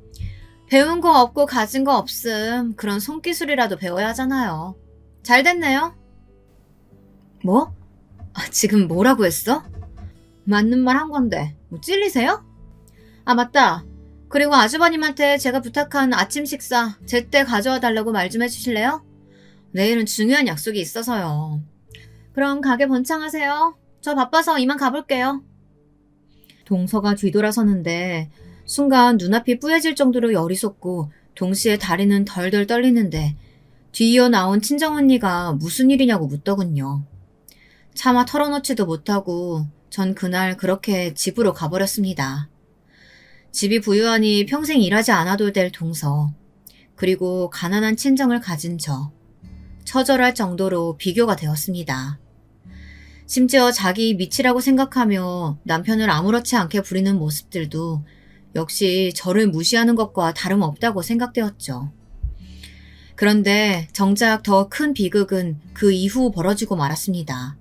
배운 거 없고 가진 거 없음. 그런 손기술이라도 배워야 하잖아요. 잘 됐네요. 뭐? 지금 뭐라고 했어? 맞는 말 한 건데 뭐 찔리세요? 아 맞다. 그리고 아주버님한테 제가 부탁한 아침 식사 제때 가져와 달라고 말 좀 해주실래요? 내일은 중요한 약속이 있어서요. 그럼 가게 번창하세요. 저 바빠서 이만 가볼게요. 동서가 뒤돌아서는데 순간 눈앞이 뿌얘질 정도로 열이 솟고 동시에 다리는 덜덜 떨리는데 뒤이어 나온 친정언니가 무슨 일이냐고 묻더군요. 차마 털어놓지도 못하고 전 그날 그렇게 집으로 가버렸습니다. 집이 부유하니 평생 일하지 않아도 될 동서, 그리고 가난한 친정을 가진 저, 처절할 정도로 비교가 되었습니다. 심지어 자기 미치라고 생각하며 남편을 아무렇지 않게 부리는 모습들도 역시 저를 무시하는 것과 다름없다고 생각되었죠. 그런데 정작 더 큰 비극은 그 이후 벌어지고 말았습니다.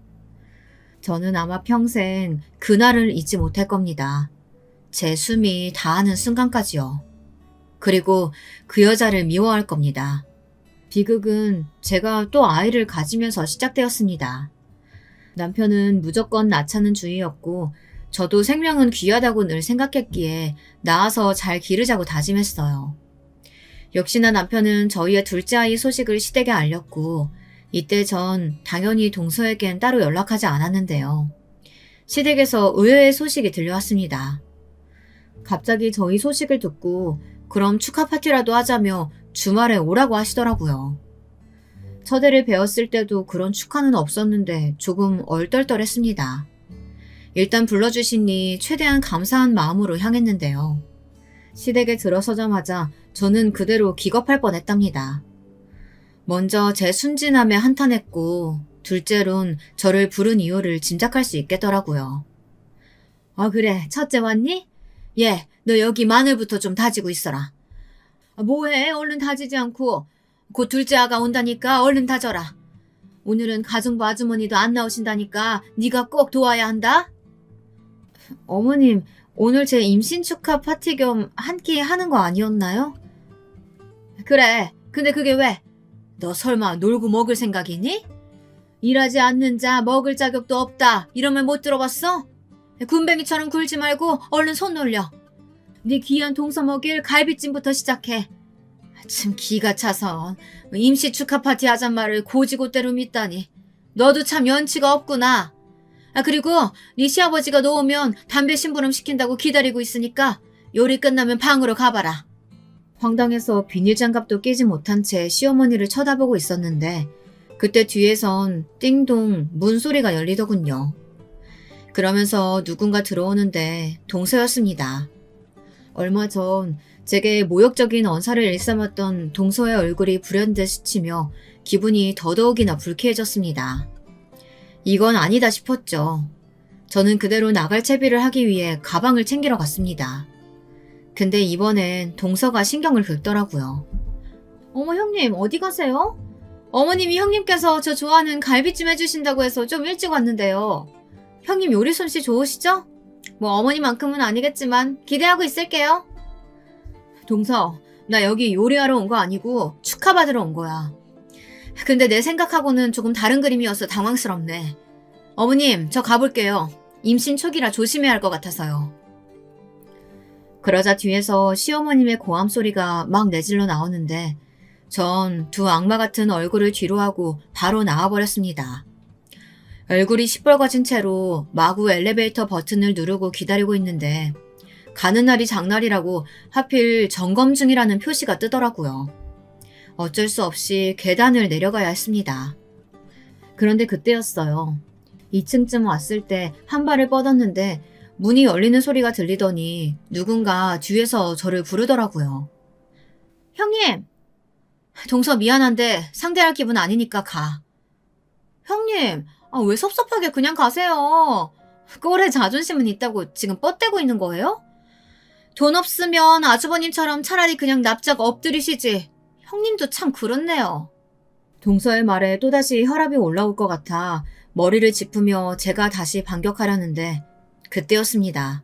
저는 아마 평생 그날을 잊지 못할 겁니다. 제 숨이 다하는 순간까지요. 그리고 그 여자를 미워할 겁니다. 비극은 제가 또 아이를 가지면서 시작되었습니다. 남편은 무조건 낳자는 주의였고 저도 생명은 귀하다고 늘 생각했기에 낳아서 잘 기르자고 다짐했어요. 역시나 남편은 저희의 둘째 아이 소식을 시댁에 알렸고 이때 전 당연히 동서에겐 따로 연락하지 않았는데요. 시댁에서 의외의 소식이 들려왔습니다. 갑자기 저희 소식을 듣고 그럼 축하 파티라도 하자며 주말에 오라고 하시더라고요. 첫애를 배웠을 때도 그런 축하는 없었는데 조금 얼떨떨했습니다. 일단 불러주시니 최대한 감사한 마음으로 향했는데요. 시댁에 들어서자마자 저는 그대로 기겁할 뻔했답니다. 먼저 제 순진함에 한탄했고 둘째론 저를 부른 이유를 짐작할 수 있겠더라고요. 그래 첫째 왔니? 예, 너 여기 마늘부터 좀 다지고 있어라. 뭐해 얼른 다지지 않고 곧 둘째 아가 온다니까 얼른 다져라. 오늘은 가정부 아주머니도 안 나오신다니까 네가 꼭 도와야 한다. 어머님 오늘 제 임신 축하 파티 겸 한 끼 하는 거 아니었나요? 그래 근데 그게 왜? 너 설마 놀고 먹을 생각이니? 일하지 않는 자 먹을 자격도 없다 이런 말 못 들어봤어? 군뱅이처럼 굴지 말고 얼른 손 놀려. 네 귀한 동서 먹일 갈비찜부터 시작해. 참 기가 차서 임시 축하 파티 하잔 말을 고지고대로 믿다니. 너도 참 연치가 없구나. 그리고 네 시아버지가 놓으면 담배 심부름 시킨다고 기다리고 있으니까 요리 끝나면 방으로 가봐라. 황당해서 비닐장갑도 끼지 못한 채 시어머니를 쳐다보고 있었는데 그때 뒤에선 띵동 문소리가 열리더군요. 그러면서 누군가 들어오는데 동서였습니다. 얼마 전 제게 모욕적인 언사를 일삼았던 동서의 얼굴이 불현듯 스치며 기분이 더더욱이나 불쾌해졌습니다. 이건 아니다 싶었죠. 저는 그대로 나갈 채비를 하기 위해 가방을 챙기러 갔습니다. 근데 이번엔 동서가 신경을 긁더라고요. 어머 형님 어디 가세요? 어머님이 형님께서 저 좋아하는 갈비찜 해주신다고 해서 좀 일찍 왔는데요. 형님 요리 솜씨 좋으시죠? 뭐 어머니만큼은 아니겠지만 기대하고 있을게요. 동서, 나 여기 요리하러 온 거 아니고 축하받으러 온 거야. 근데 내 생각하고는 조금 다른 그림이어서 당황스럽네. 어머님, 저 가볼게요. 임신 초기라 조심해야 할 것 같아서요. 그러자 뒤에서 시어머님의 고함 소리가 막 내질러 나오는데 전 두 악마 같은 얼굴을 뒤로하고 바로 나와버렸습니다. 얼굴이 시뻘거진 채로 마구 엘리베이터 버튼을 누르고 기다리고 있는데 가는 날이 장날이라고 하필 점검 중이라는 표시가 뜨더라고요. 어쩔 수 없이 계단을 내려가야 했습니다. 그런데 그때였어요. 2층쯤 왔을 때 한 발을 뻗었는데 문이 열리는 소리가 들리더니 누군가 뒤에서 저를 부르더라고요. 형님! 동서 미안한데 상대할 기분 아니니까 가. 형님, 왜 섭섭하게 그냥 가세요. 꼴에 자존심은 있다고 지금 뻗대고 있는 거예요? 돈 없으면 아주버님처럼 차라리 그냥 납작 엎드리시지. 형님도 참 그렇네요. 동서의 말에 또다시 혈압이 올라올 것 같아 머리를 짚으며 제가 다시 반격하려는데 그때였습니다.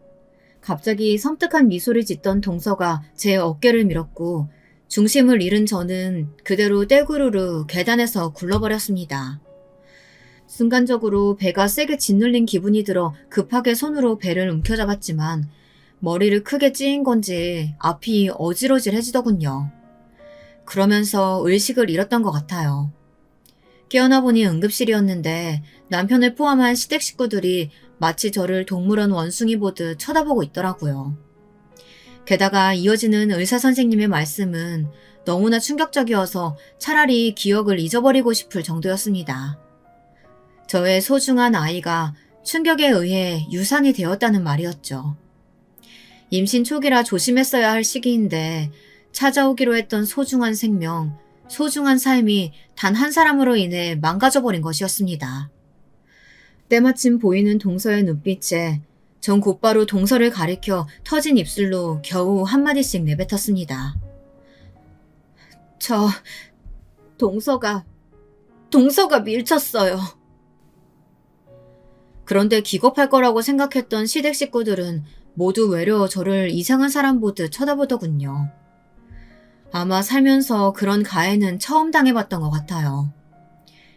갑자기 섬뜩한 미소를 짓던 동서가 제 어깨를 밀었고 중심을 잃은 저는 그대로 떼구르르 계단에서 굴러버렸습니다. 순간적으로 배가 세게 짓눌린 기분이 들어 급하게 손으로 배를 움켜잡았지만 머리를 크게 찌인 건지 앞이 어지러질해지더군요. 그러면서 의식을 잃었던 것 같아요. 깨어나 보니 응급실이었는데 남편을 포함한 시댁 식구들이 마치 저를 동물원 원숭이 보듯 쳐다보고 있더라고요. 게다가 이어지는 의사 선생님의 말씀은 너무나 충격적이어서 차라리 기억을 잊어버리고 싶을 정도였습니다. 저의 소중한 아이가 충격에 의해 유산이 되었다는 말이었죠. 임신 초기라 조심했어야 할 시기인데 찾아오기로 했던 소중한 생명, 소중한 삶이 단 한 사람으로 인해 망가져버린 것이었습니다. 때마침 보이는 동서의 눈빛에 전 곧바로 동서를 가리켜 터진 입술로 겨우 한마디씩 내뱉었습니다. 동서가 밀쳤어요. 그런데 기겁할 거라고 생각했던 시댁 식구들은 모두 외려 저를 이상한 사람 보듯 쳐다보더군요. 아마 살면서 그런 가해는 처음 당해봤던 것 같아요.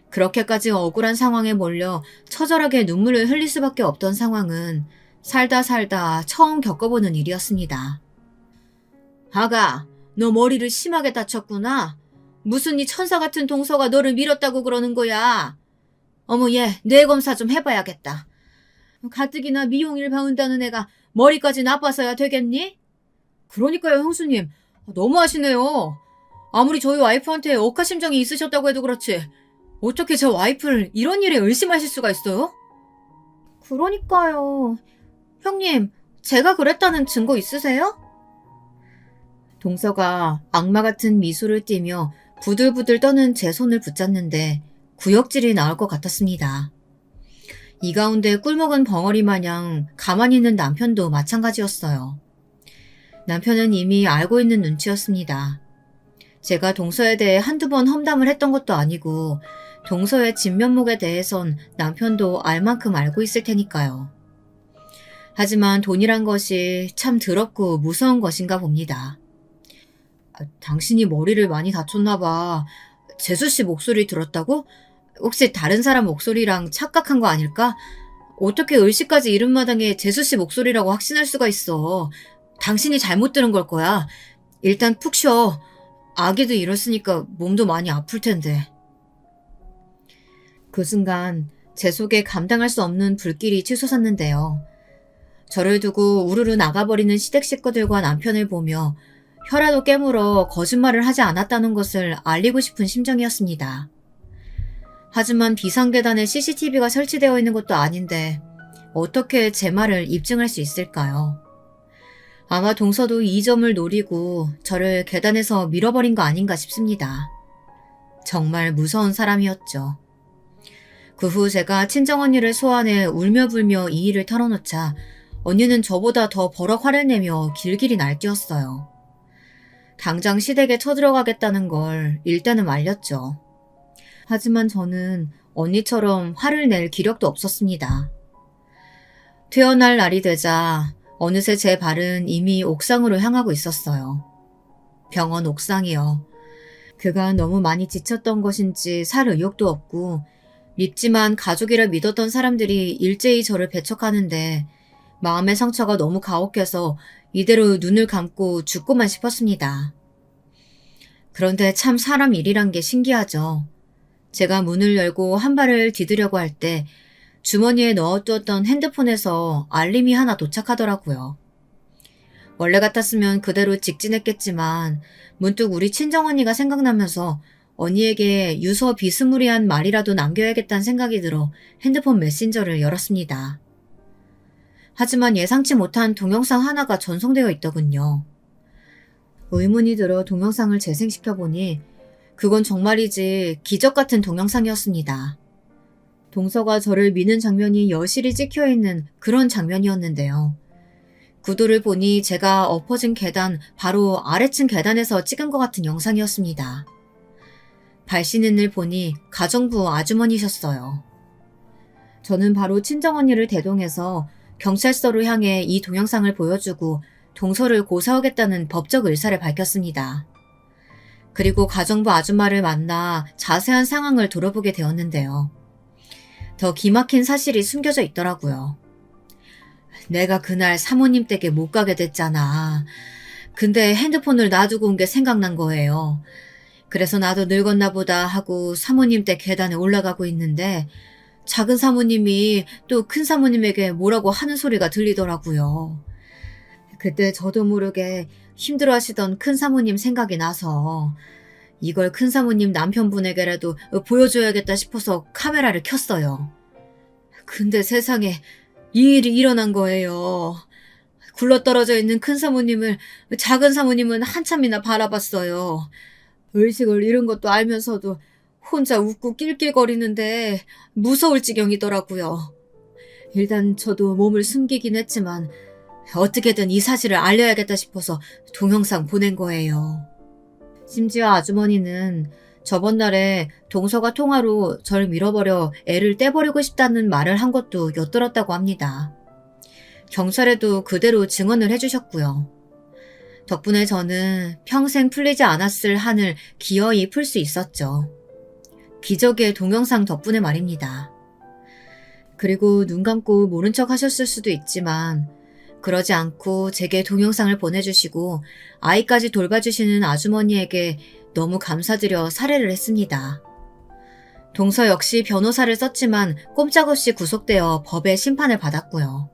그렇게까지 억울한 상황에 몰려 처절하게 눈물을 흘릴 수밖에 없던 상황은 살다 처음 겪어보는 일이었습니다. 아가, 너 머리를 심하게 다쳤구나. 무슨 이 천사 같은 동서가 너를 밀었다고 그러는 거야. 어머 얘, 뇌 검사 좀 해봐야겠다. 가뜩이나 미용일 배운다는 애가 머리까지 나빠서야 되겠니? 그러니까요 형수님. 너무하시네요. 아무리 저희 와이프한테 억하심정이 있으셨다고 해도 그렇지 어떻게 저 와이프를 이런 일에 의심하실 수가 있어요? 그러니까요. 형님, 제가 그랬다는 증거 있으세요? 동서가 악마 같은 미소를 띠며 부들부들 떠는 제 손을 붙잡는데 구역질이 나올 것 같았습니다. 이 가운데 꿀먹은 벙어리 마냥 가만히 있는 남편도 마찬가지였어요. 남편은 이미 알고 있는 눈치였습니다. 제가 동서에 대해 한두 번 험담을 했던 것도 아니고 동서의 진면목에 대해선 남편도 알 만큼 알고 있을 테니까요. 하지만 돈이란 것이 참 더럽고 무서운 것인가 봅니다. 당신이 머리를 많이 다쳤나 봐. 재수씨 목소리 들었다고? 혹시 다른 사람 목소리랑 착각한 거 아닐까? 어떻게 을씨까지 이른 마당에 재수씨 목소리라고 확신할 수가 있어. 당신이 잘못 들은 걸 거야. 일단 푹 쉬어. 아기도 이랬으니까 몸도 많이 아플 텐데. 그 순간 제 속에 감당할 수 없는 불길이 치솟았는데요. 저를 두고 우르르 나가버리는 시댁 식구들과 남편을 보며 혀라도 깨물어 거짓말을 하지 않았다는 것을 알리고 싶은 심정이었습니다. 하지만 비상계단에 CCTV가 설치되어 있는 것도 아닌데 어떻게 제 말을 입증할 수 있을까요? 아마 동서도 이 점을 노리고 저를 계단에서 밀어버린 거 아닌가 싶습니다. 정말 무서운 사람이었죠. 그 후 제가 친정언니를 소환해 울며불며 이 일을 털어놓자 언니는 저보다 더 버럭 화를 내며 길길이 날뛰었어요. 당장 시댁에 쳐들어가겠다는 걸 일단은 말렸죠. 하지만 저는 언니처럼 화를 낼 기력도 없었습니다. 퇴원할 날이 되자 어느새 제 발은 이미 옥상으로 향하고 있었어요. 병원 옥상이요. 그간 너무 많이 지쳤던 것인지 살 의욕도 없고 밉지만 가족이라 믿었던 사람들이 일제히 저를 배척하는데 마음의 상처가 너무 가혹해서 이대로 눈을 감고 죽고만 싶었습니다. 그런데 참 사람 일이란 게 신기하죠. 제가 문을 열고 한 발을 디디려고 할 때 주머니에 넣어두었던 핸드폰에서 알림이 하나 도착하더라고요. 원래 같았으면 그대로 직진했겠지만 문득 우리 친정언니가 생각나면서 언니에게 유서 비스무리한 말이라도 남겨야겠다는 생각이 들어 핸드폰 메신저를 열었습니다. 하지만 예상치 못한 동영상 하나가 전송되어 있더군요. 의문이 들어 동영상을 재생시켜보니 그건 정말이지 기적 같은 동영상이었습니다. 동서가 저를 미는 장면이 여실히 찍혀있는 그런 장면이었는데요. 구도를 보니 제가 엎어진 계단 바로 아래층 계단에서 찍은 것 같은 영상이었습니다. 발신인을 보니 가정부 아주머니셨어요. 저는 바로 친정언니를 대동해서 경찰서로 향해 이 동영상을 보여주고 동서를 고소하겠다는 법적 의사를 밝혔습니다. 그리고 가정부 아줌마를 만나 자세한 상황을 들어보게 되었는데요. 더 기막힌 사실이 숨겨져 있더라고요. 내가 그날 사모님 댁에 못 가게 됐잖아. 근데 핸드폰을 놔두고 온 게 생각난 거예요. 그래서 나도 늙었나 보다 하고 사모님 댁 계단에 올라가고 있는데 작은 사모님이 또 큰 사모님에게 뭐라고 하는 소리가 들리더라고요. 그때 저도 모르게 힘들어하시던 큰 사모님 생각이 나서 이걸 큰 사모님 남편분에게라도 보여줘야겠다 싶어서 카메라를 켰어요. 근데 세상에 이 일이 일어난 거예요. 굴러떨어져 있는 큰 사모님을 작은 사모님은 한참이나 바라봤어요. 의식을 잃은 것도 알면서도 혼자 웃고 낄낄거리는데 무서울 지경이더라고요. 일단 저도 몸을 숨기긴 했지만 어떻게든 이 사실을 알려야겠다 싶어서 동영상 보낸 거예요. 심지어 아주머니는 저번 날에 동서가 통화로 절 밀어버려 애를 떼버리고 싶다는 말을 한 것도 엿들었다고 합니다. 경찰에도 그대로 증언을 해주셨고요. 덕분에 저는 평생 풀리지 않았을 한을 기어이 풀 수 있었죠. 기적의 동영상 덕분에 말입니다. 그리고 눈 감고 모른 척 하셨을 수도 있지만 그러지 않고 제게 동영상을 보내주시고 아이까지 돌봐주시는 아주머니에게 너무 감사드려 살해를 했습니다. 동서 역시 변호사를 썼지만 꼼짝없이 구속되어 법의 심판을 받았고요.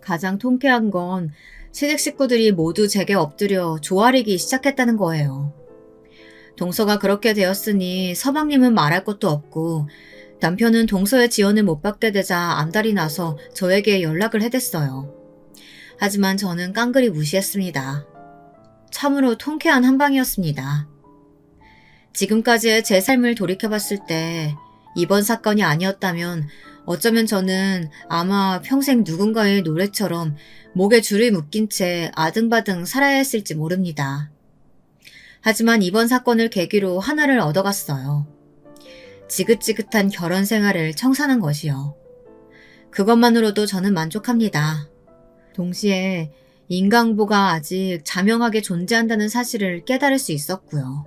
가장 통쾌한 건 시댁 식구들이 모두 제게 엎드려 조아리기 시작했다는 거예요. 동서가 그렇게 되었으니 서방님은 말할 것도 없고 남편은 동서의 지원을 못 받게 되자 안달이 나서 저에게 연락을 해댔어요. 하지만 저는 깡그리 무시했습니다. 참으로 통쾌한 한방이었습니다. 지금까지의 제 삶을 돌이켜봤을 때 이번 사건이 아니었다면 어쩌면 저는 아마 평생 누군가의 노래처럼 목에 줄을 묶인 채 아등바등 살아야 했을지 모릅니다. 하지만 이번 사건을 계기로 하나를 얻어갔어요. 지긋지긋한 결혼 생활을 청산한 것이요. 그것만으로도 저는 만족합니다. 동시에 인간보가 아직 자명하게 존재한다는 사실을 깨달을 수 있었고요.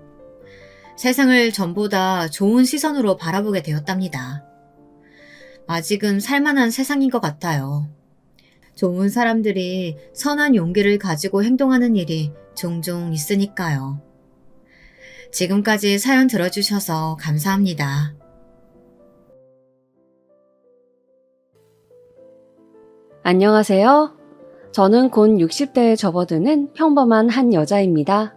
세상을 전보다 좋은 시선으로 바라보게 되었답니다. 아직은 살만한 세상인 것 같아요. 좋은 사람들이 선한 용기를 가지고 행동하는 일이 종종 있으니까요. 지금까지 사연 들어주셔서 감사합니다. 안녕하세요. 저는 곧 60대에 접어드는 평범한 한 여자입니다.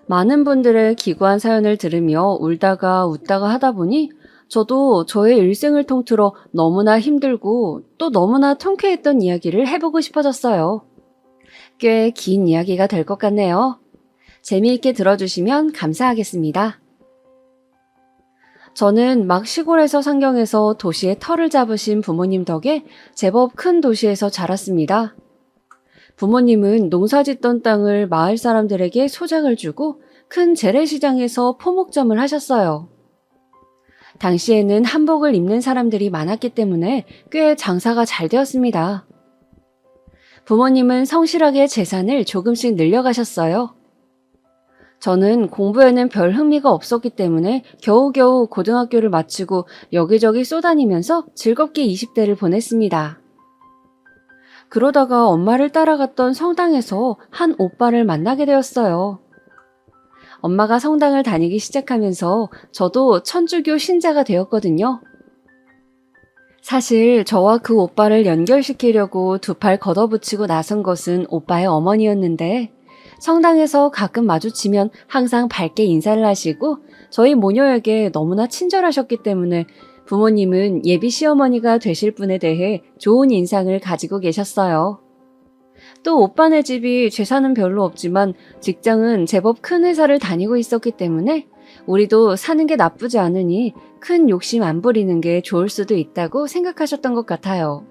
많은 분들의 기구한 사연을 들으며 울다가 웃다가 하다 보니 저도 저의 일생을 통틀어 너무나 힘들고 또 너무나 통쾌했던 이야기를 해보고 싶어졌어요. 꽤 긴 이야기가 될 것 같네요. 재미있게 들어주시면 감사하겠습니다. 저는 막 시골에서 상경해서 도시에 터를 잡으신 부모님 덕에 제법 큰 도시에서 자랐습니다. 부모님은 농사짓던 땅을 마을 사람들에게 소작을 주고 큰 재래시장에서 포목점을 하셨어요. 당시에는 한복을 입는 사람들이 많았기 때문에 꽤 장사가 잘 되었습니다. 부모님은 성실하게 재산을 조금씩 늘려가셨어요. 저는 공부에는 별 흥미가 없었기 때문에 겨우겨우 고등학교를 마치고 여기저기 쏘다니면서 즐겁게 20대를 보냈습니다. 그러다가 엄마를 따라갔던 성당에서 한 오빠를 만나게 되었어요. 엄마가 성당을 다니기 시작하면서 저도 천주교 신자가 되었거든요. 사실 저와 그 오빠를 연결시키려고 두 팔 걷어붙이고 나선 것은 오빠의 어머니였는데 성당에서 가끔 마주치면 항상 밝게 인사를 하시고 저희 모녀에게 너무나 친절하셨기 때문에 부모님은 예비 시어머니가 되실 분에 대해 좋은 인상을 가지고 계셨어요. 또 오빠네 집이 재산은 별로 없지만 직장은 제법 큰 회사를 다니고 있었기 때문에 우리도 사는 게 나쁘지 않으니 큰 욕심 안 부리는 게 좋을 수도 있다고 생각하셨던 것 같아요.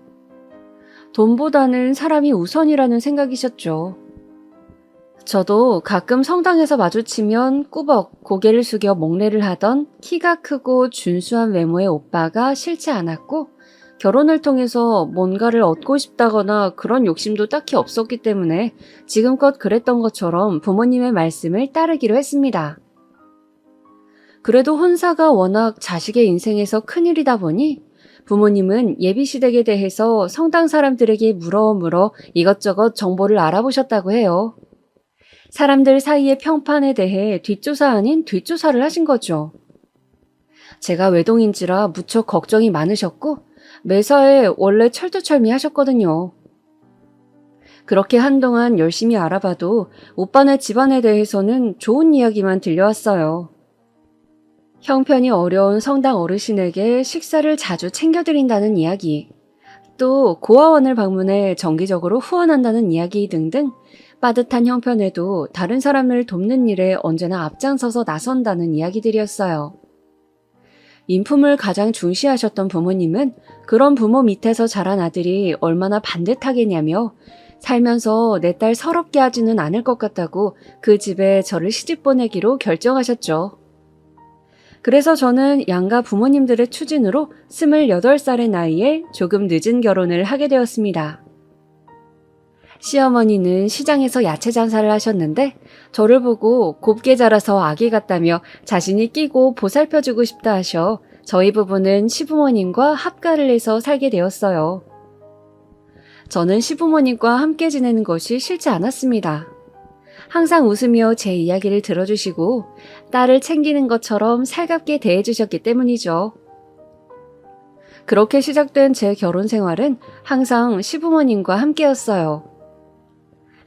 돈보다는 사람이 우선이라는 생각이셨죠. 저도 가끔 성당에서 마주치면 꾸벅 고개를 숙여 목례를 하던 키가 크고 준수한 외모의 오빠가 싫지 않았고 결혼을 통해서 뭔가를 얻고 싶다거나 그런 욕심도 딱히 없었기 때문에 지금껏 그랬던 것처럼 부모님의 말씀을 따르기로 했습니다. 그래도 혼사가 워낙 자식의 인생에서 큰일이다 보니 부모님은 예비시댁에 대해서 성당 사람들에게 물어 이것저것 정보를 알아보셨다고 해요. 사람들 사이의 평판에 대해 뒷조사 아닌 뒷조사를 하신 거죠. 제가 외동인지라 무척 걱정이 많으셨고 매사에 원래 철두철미 하셨거든요. 그렇게 한동안 열심히 알아봐도 오빠네 집안에 대해서는 좋은 이야기만 들려왔어요. 형편이 어려운 성당 어르신에게 식사를 자주 챙겨드린다는 이야기, 또 고아원을 방문해 정기적으로 후원한다는 이야기 등등 빠듯한 형편에도 다른 사람을 돕는 일에 언제나 앞장서서 나선다는 이야기들이었어요. 인품을 가장 중시하셨던 부모님은 그런 부모 밑에서 자란 아들이 얼마나 반듯하겠냐며 살면서 내 딸 서럽게 하지는 않을 것 같다고 그 집에 저를 시집 보내기로 결정하셨죠. 그래서 저는 양가 부모님들의 추진으로 28살의 나이에 조금 늦은 결혼을 하게 되었습니다. 시어머니는 시장에서 야채 장사를 하셨는데 저를 보고 곱게 자라서 아기 같다며 자신이 끼고 보살펴주고 싶다 하셔 저희 부부는 시부모님과 합가를 해서 살게 되었어요. 저는 시부모님과 함께 지내는 것이 싫지 않았습니다. 항상 웃으며 제 이야기를 들어주시고 딸을 챙기는 것처럼 살갑게 대해주셨기 때문이죠. 그렇게 시작된 제 결혼 생활은 항상 시부모님과 함께였어요.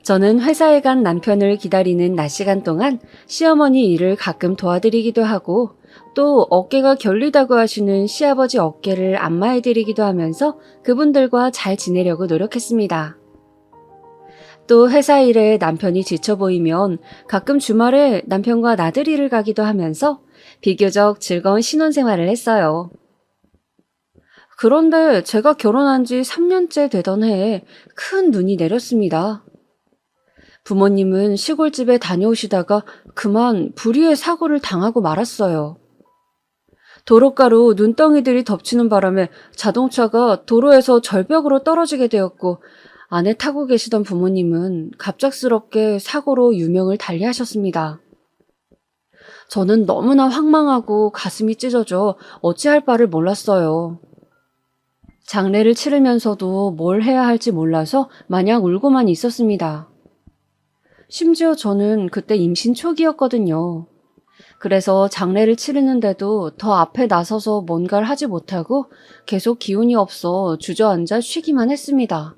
저는 회사에 간 남편을 기다리는 낮 시간 동안 시어머니 일을 가끔 도와드리기도 하고 또 어깨가 결리다고 하시는 시아버지 어깨를 안마해드리기도 하면서 그분들과 잘 지내려고 노력했습니다. 또 회사 일에 남편이 지쳐 보이면 가끔 주말에 남편과 나들이를 가기도 하면서 비교적 즐거운 신혼생활을 했어요. 그런데 제가 결혼한 지 3년째 되던 해에 큰 눈이 내렸습니다. 부모님은 시골집에 다녀오시다가 그만 불의의 사고를 당하고 말았어요. 도로가로 눈덩이들이 덮치는 바람에 자동차가 도로에서 절벽으로 떨어지게 되었고 안에 타고 계시던 부모님은 갑작스럽게 사고로 유명을 달리하셨습니다. 저는 너무나 황망하고 가슴이 찢어져 어찌할 바를 몰랐어요. 장례를 치르면서도 뭘 해야 할지 몰라서 마냥 울고만 있었습니다. 심지어 저는 그때 임신 초기였거든요. 그래서 장례를 치르는데도 더 앞에 나서서 뭔가를 하지 못하고 계속 기운이 없어 주저앉아 쉬기만 했습니다.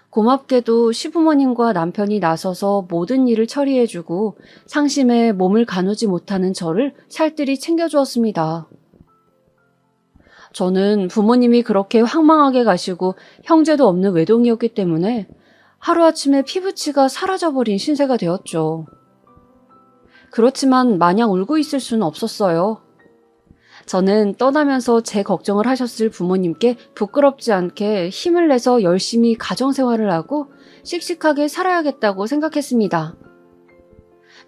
고맙게도 시부모님과 남편이 나서서 모든 일을 처리해주고 상심에 몸을 가누지 못하는 저를 살뜰히 챙겨주었습니다. 저는 부모님이 그렇게 황망하게 가시고 형제도 없는 외동이었기 때문에 하루아침에 피부치가 사라져버린 신세가 되었죠. 그렇지만 마냥 울고 있을 수는 없었어요. 저는 떠나면서 제 걱정을 하셨을 부모님께 부끄럽지 않게 힘을 내서 열심히 가정생활을 하고 씩씩하게 살아야겠다고 생각했습니다.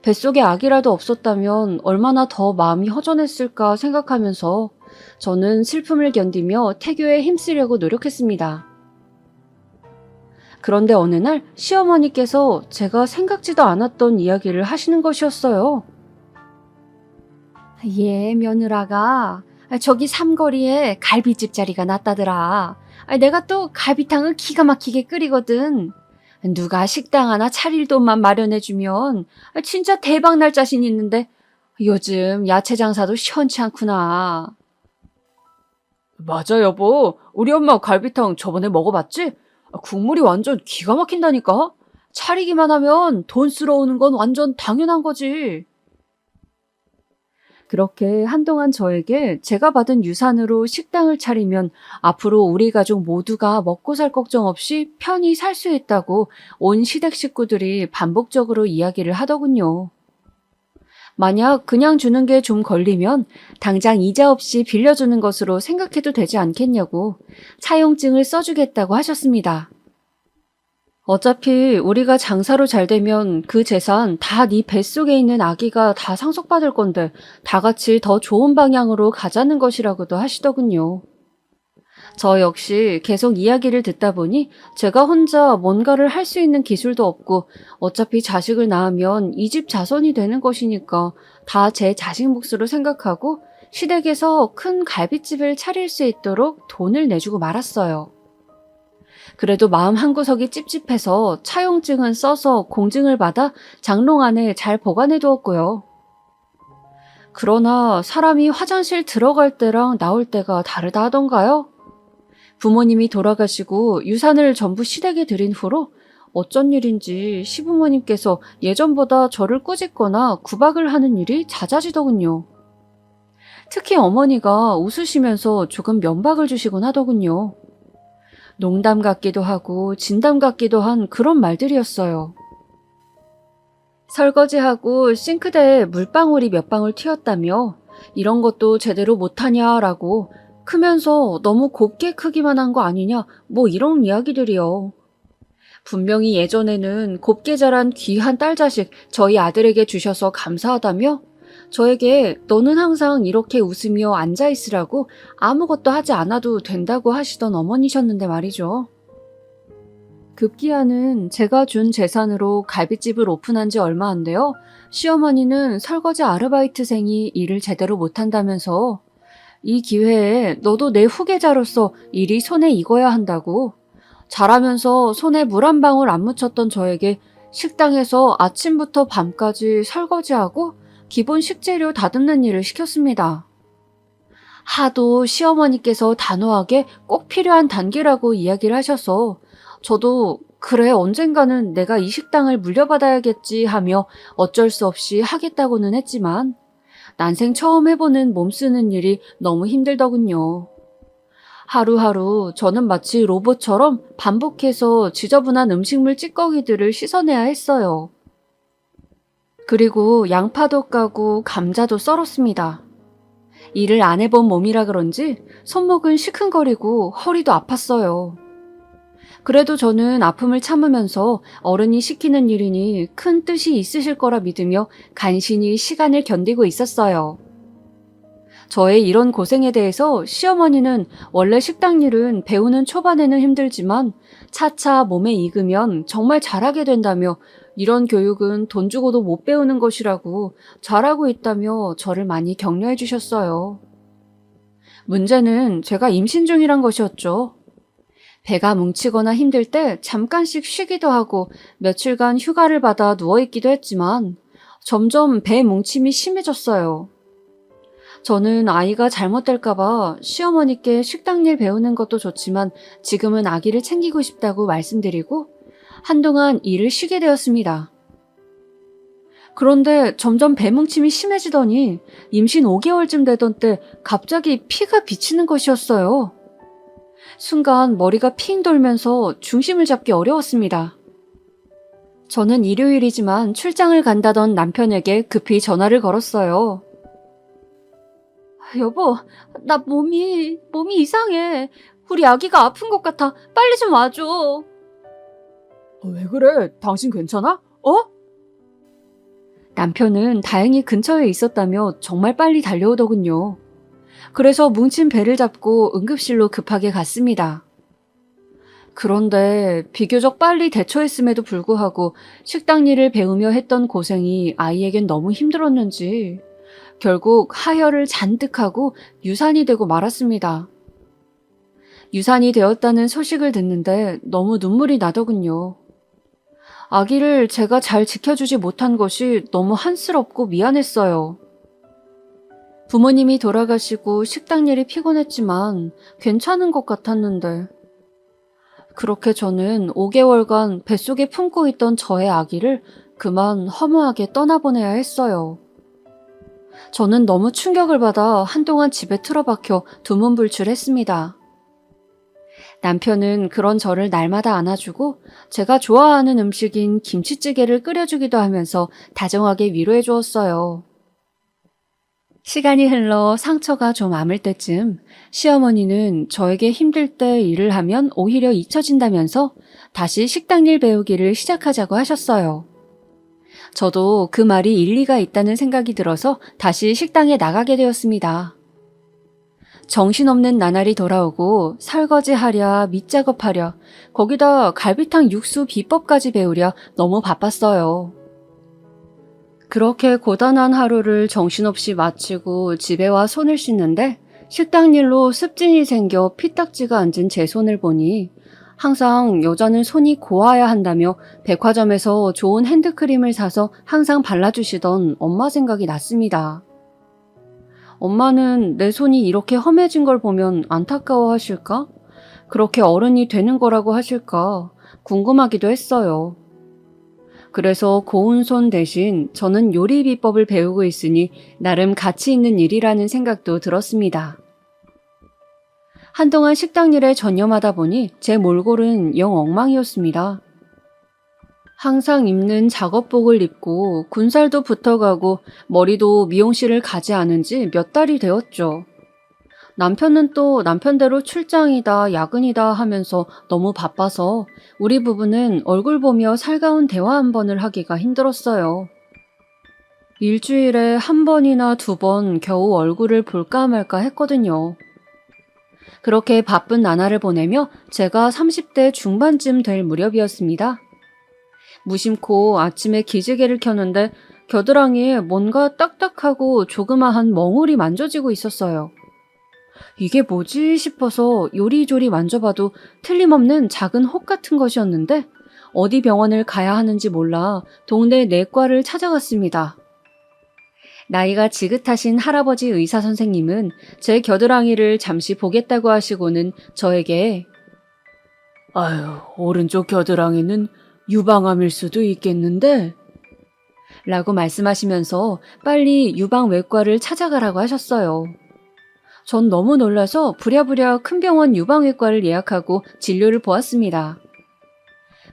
뱃속에 아기라도 없었다면 얼마나 더 마음이 허전했을까 생각하면서 저는 슬픔을 견디며 태교에 힘쓰려고 노력했습니다. 그런데 어느 날 시어머니께서 제가 생각지도 않았던 이야기를 하시는 것이었어요. 예, 며느라가 저기 삼거리에 갈비집 자리가 났다더라. 내가 또 갈비탕을 기가 막히게 끓이거든. 누가 식당 하나 차릴 돈만 마련해주면 진짜 대박 날 자신 있는데 요즘 야채 장사도 시원치 않구나. 맞아, 여보. 우리 엄마 갈비탕 저번에 먹어봤지? 국물이 완전 기가 막힌다니까? 차리기만 하면 돈 쓰러 오는 건 완전 당연한 거지. 그렇게 한동안 저에게 제가 받은 유산으로 식당을 차리면 앞으로 우리 가족 모두가 먹고 살 걱정 없이 편히 살 수 있다고 온 시댁 식구들이 반복적으로 이야기를 하더군요. 만약 그냥 주는 게 좀 걸리면 당장 이자 없이 빌려주는 것으로 생각해도 되지 않겠냐고 차용증을 써주겠다고 하셨습니다. 어차피 우리가 장사로 잘 되면 그 재산 다 네 뱃속에 있는 아기가 다 상속받을 건데 다 같이 더 좋은 방향으로 가자는 것이라고도 하시더군요. 저 역시 계속 이야기를 듣다 보니 제가 혼자 뭔가를 할 수 있는 기술도 없고 어차피 자식을 낳으면 이 집 자손이 되는 것이니까 다 제 자식 몫으로 생각하고 시댁에서 큰 갈빗집을 차릴 수 있도록 돈을 내주고 말았어요. 그래도 마음 한구석이 찝찝해서 차용증은 써서 공증을 받아 장롱 안에 잘 보관해 두었고요. 그러나 사람이 화장실 들어갈 때랑 나올 때가 다르다 하던가요? 부모님이 돌아가시고 유산을 전부 시댁에 드린 후로 어쩐 일인지 시부모님께서 예전보다 저를 꾸짖거나 구박을 하는 일이 잦아지더군요. 특히 어머니가 웃으시면서 조금 면박을 주시곤 하더군요. 농담 같기도 하고 진담 같기도 한 그런 말들이었어요. 설거지하고 싱크대에 물방울이 몇 방울 튀었다며 이런 것도 제대로 못하냐라고 크면서 너무 곱게 크기만 한 거 아니냐 뭐 이런 이야기들이요. 분명히 예전에는 곱게 자란 귀한 딸 자식 저희 아들에게 주셔서 감사하다며 저에게 너는 항상 이렇게 웃으며 앉아있으라고 아무것도 하지 않아도 된다고 하시던 어머니셨는데 말이죠. 급기야는 제가 준 재산으로 갈빗집을 오픈한 지 얼마 안 돼요. 시어머니는 설거지 아르바이트생이 일을 제대로 못한다면서 이 기회에 너도 내 후계자로서 일이 손에 익어야 한다고 잘하면서 손에 물 한 방울 안 묻혔던 저에게 식당에서 아침부터 밤까지 설거지하고 기본 식재료 다듬는 일을 시켰습니다. 하도 시어머니께서 단호하게 꼭 필요한 단계라고 이야기를 하셔서 저도 그래 언젠가는 내가 이 식당을 물려받아야겠지 하며 어쩔 수 없이 하겠다고는 했지만 난생 처음 해보는 몸 쓰는 일이 너무 힘들더군요. 하루하루 저는 마치 로봇처럼 반복해서 지저분한 음식물 찌꺼기들을 씻어내야 했어요. 그리고 양파도 까고 감자도 썰었습니다. 일을 안 해본 몸이라 그런지 손목은 시큰거리고 허리도 아팠어요. 그래도 저는 아픔을 참으면서 어른이 시키는 일이니 큰 뜻이 있으실 거라 믿으며 간신히 시간을 견디고 있었어요. 저의 이런 고생에 대해서 시어머니는 원래 식당 일은 배우는 초반에는 힘들지만 차차 몸에 익으면 정말 잘하게 된다며 이런 교육은 돈 주고도 못 배우는 것이라고 잘하고 있다며 저를 많이 격려해 주셨어요. 문제는 제가 임신 중이란 것이었죠. 배가 뭉치거나 힘들 때 잠깐씩 쉬기도 하고 며칠간 휴가를 받아 누워있기도 했지만 점점 배 뭉침이 심해졌어요. 저는 아이가 잘못될까봐 시어머니께 식당 일 배우는 것도 좋지만 지금은 아기를 챙기고 싶다고 말씀드리고 한동안 일을 쉬게 되었습니다. 그런데 점점 배뭉침이 심해지더니 임신 5개월쯤 되던 때 갑자기 피가 비치는 것이었어요. 순간 머리가 핑 돌면서 중심을 잡기 어려웠습니다. 저는 일요일이지만 출장을 간다던 남편에게 급히 전화를 걸었어요. 여보, 나 몸이 이상해. 우리 아기가 아픈 것 같아. 빨리 좀 와줘. 왜 그래? 당신 괜찮아? 남편은 다행히 근처에 있었다며 정말 빨리 달려오더군요. 그래서 뭉친 배를 잡고 응급실로 급하게 갔습니다. 그런데 비교적 빨리 대처했음에도 불구하고 식당 일을 배우며 했던 고생이 아이에겐 너무 힘들었는지 결국 하혈을 잔뜩 하고 유산이 되고 말았습니다. 유산이 되었다는 소식을 듣는데 너무 눈물이 나더군요. 아기를 제가 잘 지켜주지 못한 것이 너무 한스럽고 미안했어요. 부모님이 돌아가시고 식당 일이 피곤했지만 괜찮은 것 같았는데 그렇게 저는 5개월간 뱃속에 품고 있던 저의 아기를 그만 허무하게 떠나보내야 했어요. 저는 너무 충격을 받아 한동안 집에 틀어박혀 두문불출했습니다. 남편은 그런 저를 날마다 안아주고 제가 좋아하는 음식인 김치찌개를 끓여주기도 하면서 다정하게 위로해 주었어요. 시간이 흘러 상처가 좀 아물 때쯤 시어머니는 저에게 힘들 때 일을 하면 오히려 잊혀진다면서 다시 식당 일 배우기를 시작하자고 하셨어요. 저도 그 말이 일리가 있다는 생각이 들어서 다시 식당에 나가게 되었습니다. 정신없는 나날이 돌아오고 설거지하랴 밑작업하랴 거기다 갈비탕 육수 비법까지 배우랴 너무 바빴어요. 그렇게 고단한 하루를 정신없이 마치고 집에 와 손을 씻는데 식당 일로 습진이 생겨 피딱지가 앉은 제 손을 보니 항상 여자는 손이 고와야 한다며 백화점에서 좋은 핸드크림을 사서 항상 발라주시던 엄마 생각이 났습니다. 엄마는 내 손이 이렇게 험해진 걸 보면 안타까워 하실까? 그렇게 어른이 되는 거라고 하실까? 궁금하기도 했어요. 그래서 고운 손 대신 저는 요리 비법을 배우고 있으니 나름 가치 있는 일이라는 생각도 들었습니다. 한동안 식당 일에 전념하다 보니 제 몰골은 영 엉망이었습니다. 항상 입는 작업복을 입고 군살도 붙어가고 머리도 미용실을 가지 않은 지 몇 달이 되었죠. 남편은 또 남편대로 출장이다 야근이다 하면서 너무 바빠서 우리 부부는 얼굴 보며 살가운 대화 한 번을 하기가 힘들었어요. 일주일에 한 번이나 두 번 겨우 얼굴을 볼까 말까 했거든요. 그렇게 바쁜 나날을 보내며 제가 30대 중반쯤 될 무렵이었습니다. 무심코 아침에 기지개를 켰는데 겨드랑이에 뭔가 딱딱하고 조그마한 멍울이 만져지고 있었어요. 이게 뭐지 싶어서 요리조리 만져봐도 틀림없는 작은 혹 같은 것이었는데 어디 병원을 가야 하는지 몰라 동네 내과를 찾아갔습니다. 나이가 지긋하신 할아버지 의사 선생님은 제 겨드랑이를 잠시 보겠다고 하시고는 저에게 아유, 오른쪽 겨드랑이는 유방암일 수도 있겠는데? 라고 말씀하시면서 빨리 유방외과를 찾아가라고 하셨어요. 전 너무 놀라서 부랴부랴 큰 병원 유방외과를 예약하고 진료를 보았습니다.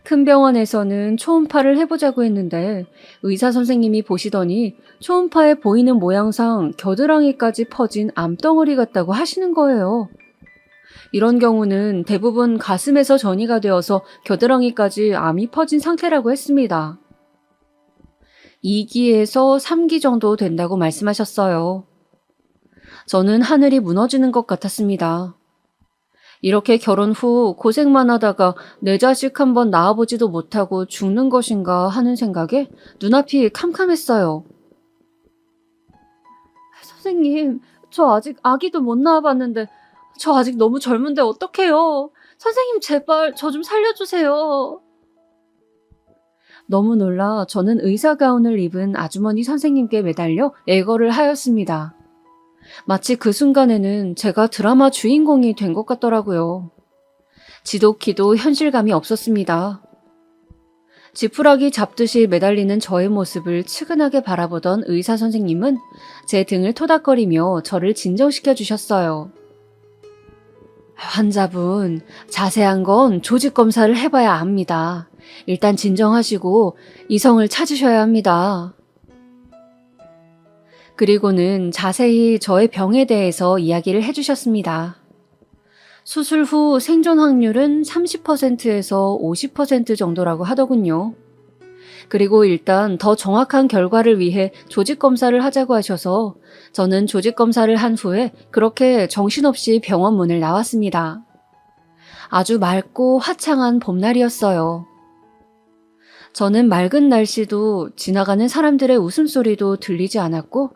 큰 병원에서는 초음파를 해보자고 했는데 의사 선생님이 보시더니 초음파에 보이는 모양상 겨드랑이까지 퍼진 암덩어리 같다고 하시는 거예요. 이런 경우는 대부분 가슴에서 전이가 되어서 겨드랑이까지 암이 퍼진 상태라고 했습니다. 2기에서 3기 정도 된다고 말씀하셨어요. 저는 하늘이 무너지는 것 같았습니다. 이렇게 결혼 후 고생만 하다가 내 자식 한번 낳아보지도 못하고 죽는 것인가 하는 생각에 눈앞이 캄캄했어요. 선생님, 저 아직 아기도 못 낳아봤는데 저 아직 너무 젊은데 어떡해요? 선생님 제발 저 좀 살려주세요. 너무 놀라 저는 의사 가운을 입은 아주머니 선생님께 매달려 애걸을 하였습니다. 마치 그 순간에는 제가 드라마 주인공이 된 것 같더라고요. 지독히도 현실감이 없었습니다. 지푸라기 잡듯이 매달리는 저의 모습을 측은하게 바라보던 의사 선생님은 제 등을 토닥거리며 저를 진정시켜 주셨어요. 환자분, 자세한 건 조직 검사를 해봐야 압니다. 일단 진정하시고 이성을 찾으셔야 합니다. 그리고는 자세히 저의 병에 대해서 이야기를 해주셨습니다. 수술 후 생존 확률은 30%에서 50% 정도라고 하더군요. 그리고 일단 더 정확한 결과를 위해 조직검사를 하자고 하셔서 저는 조직검사를 한 후에 그렇게 정신없이 병원 문을 나왔습니다. 아주 맑고 화창한 봄날이었어요. 저는 맑은 날씨도 지나가는 사람들의 웃음소리도 들리지 않았고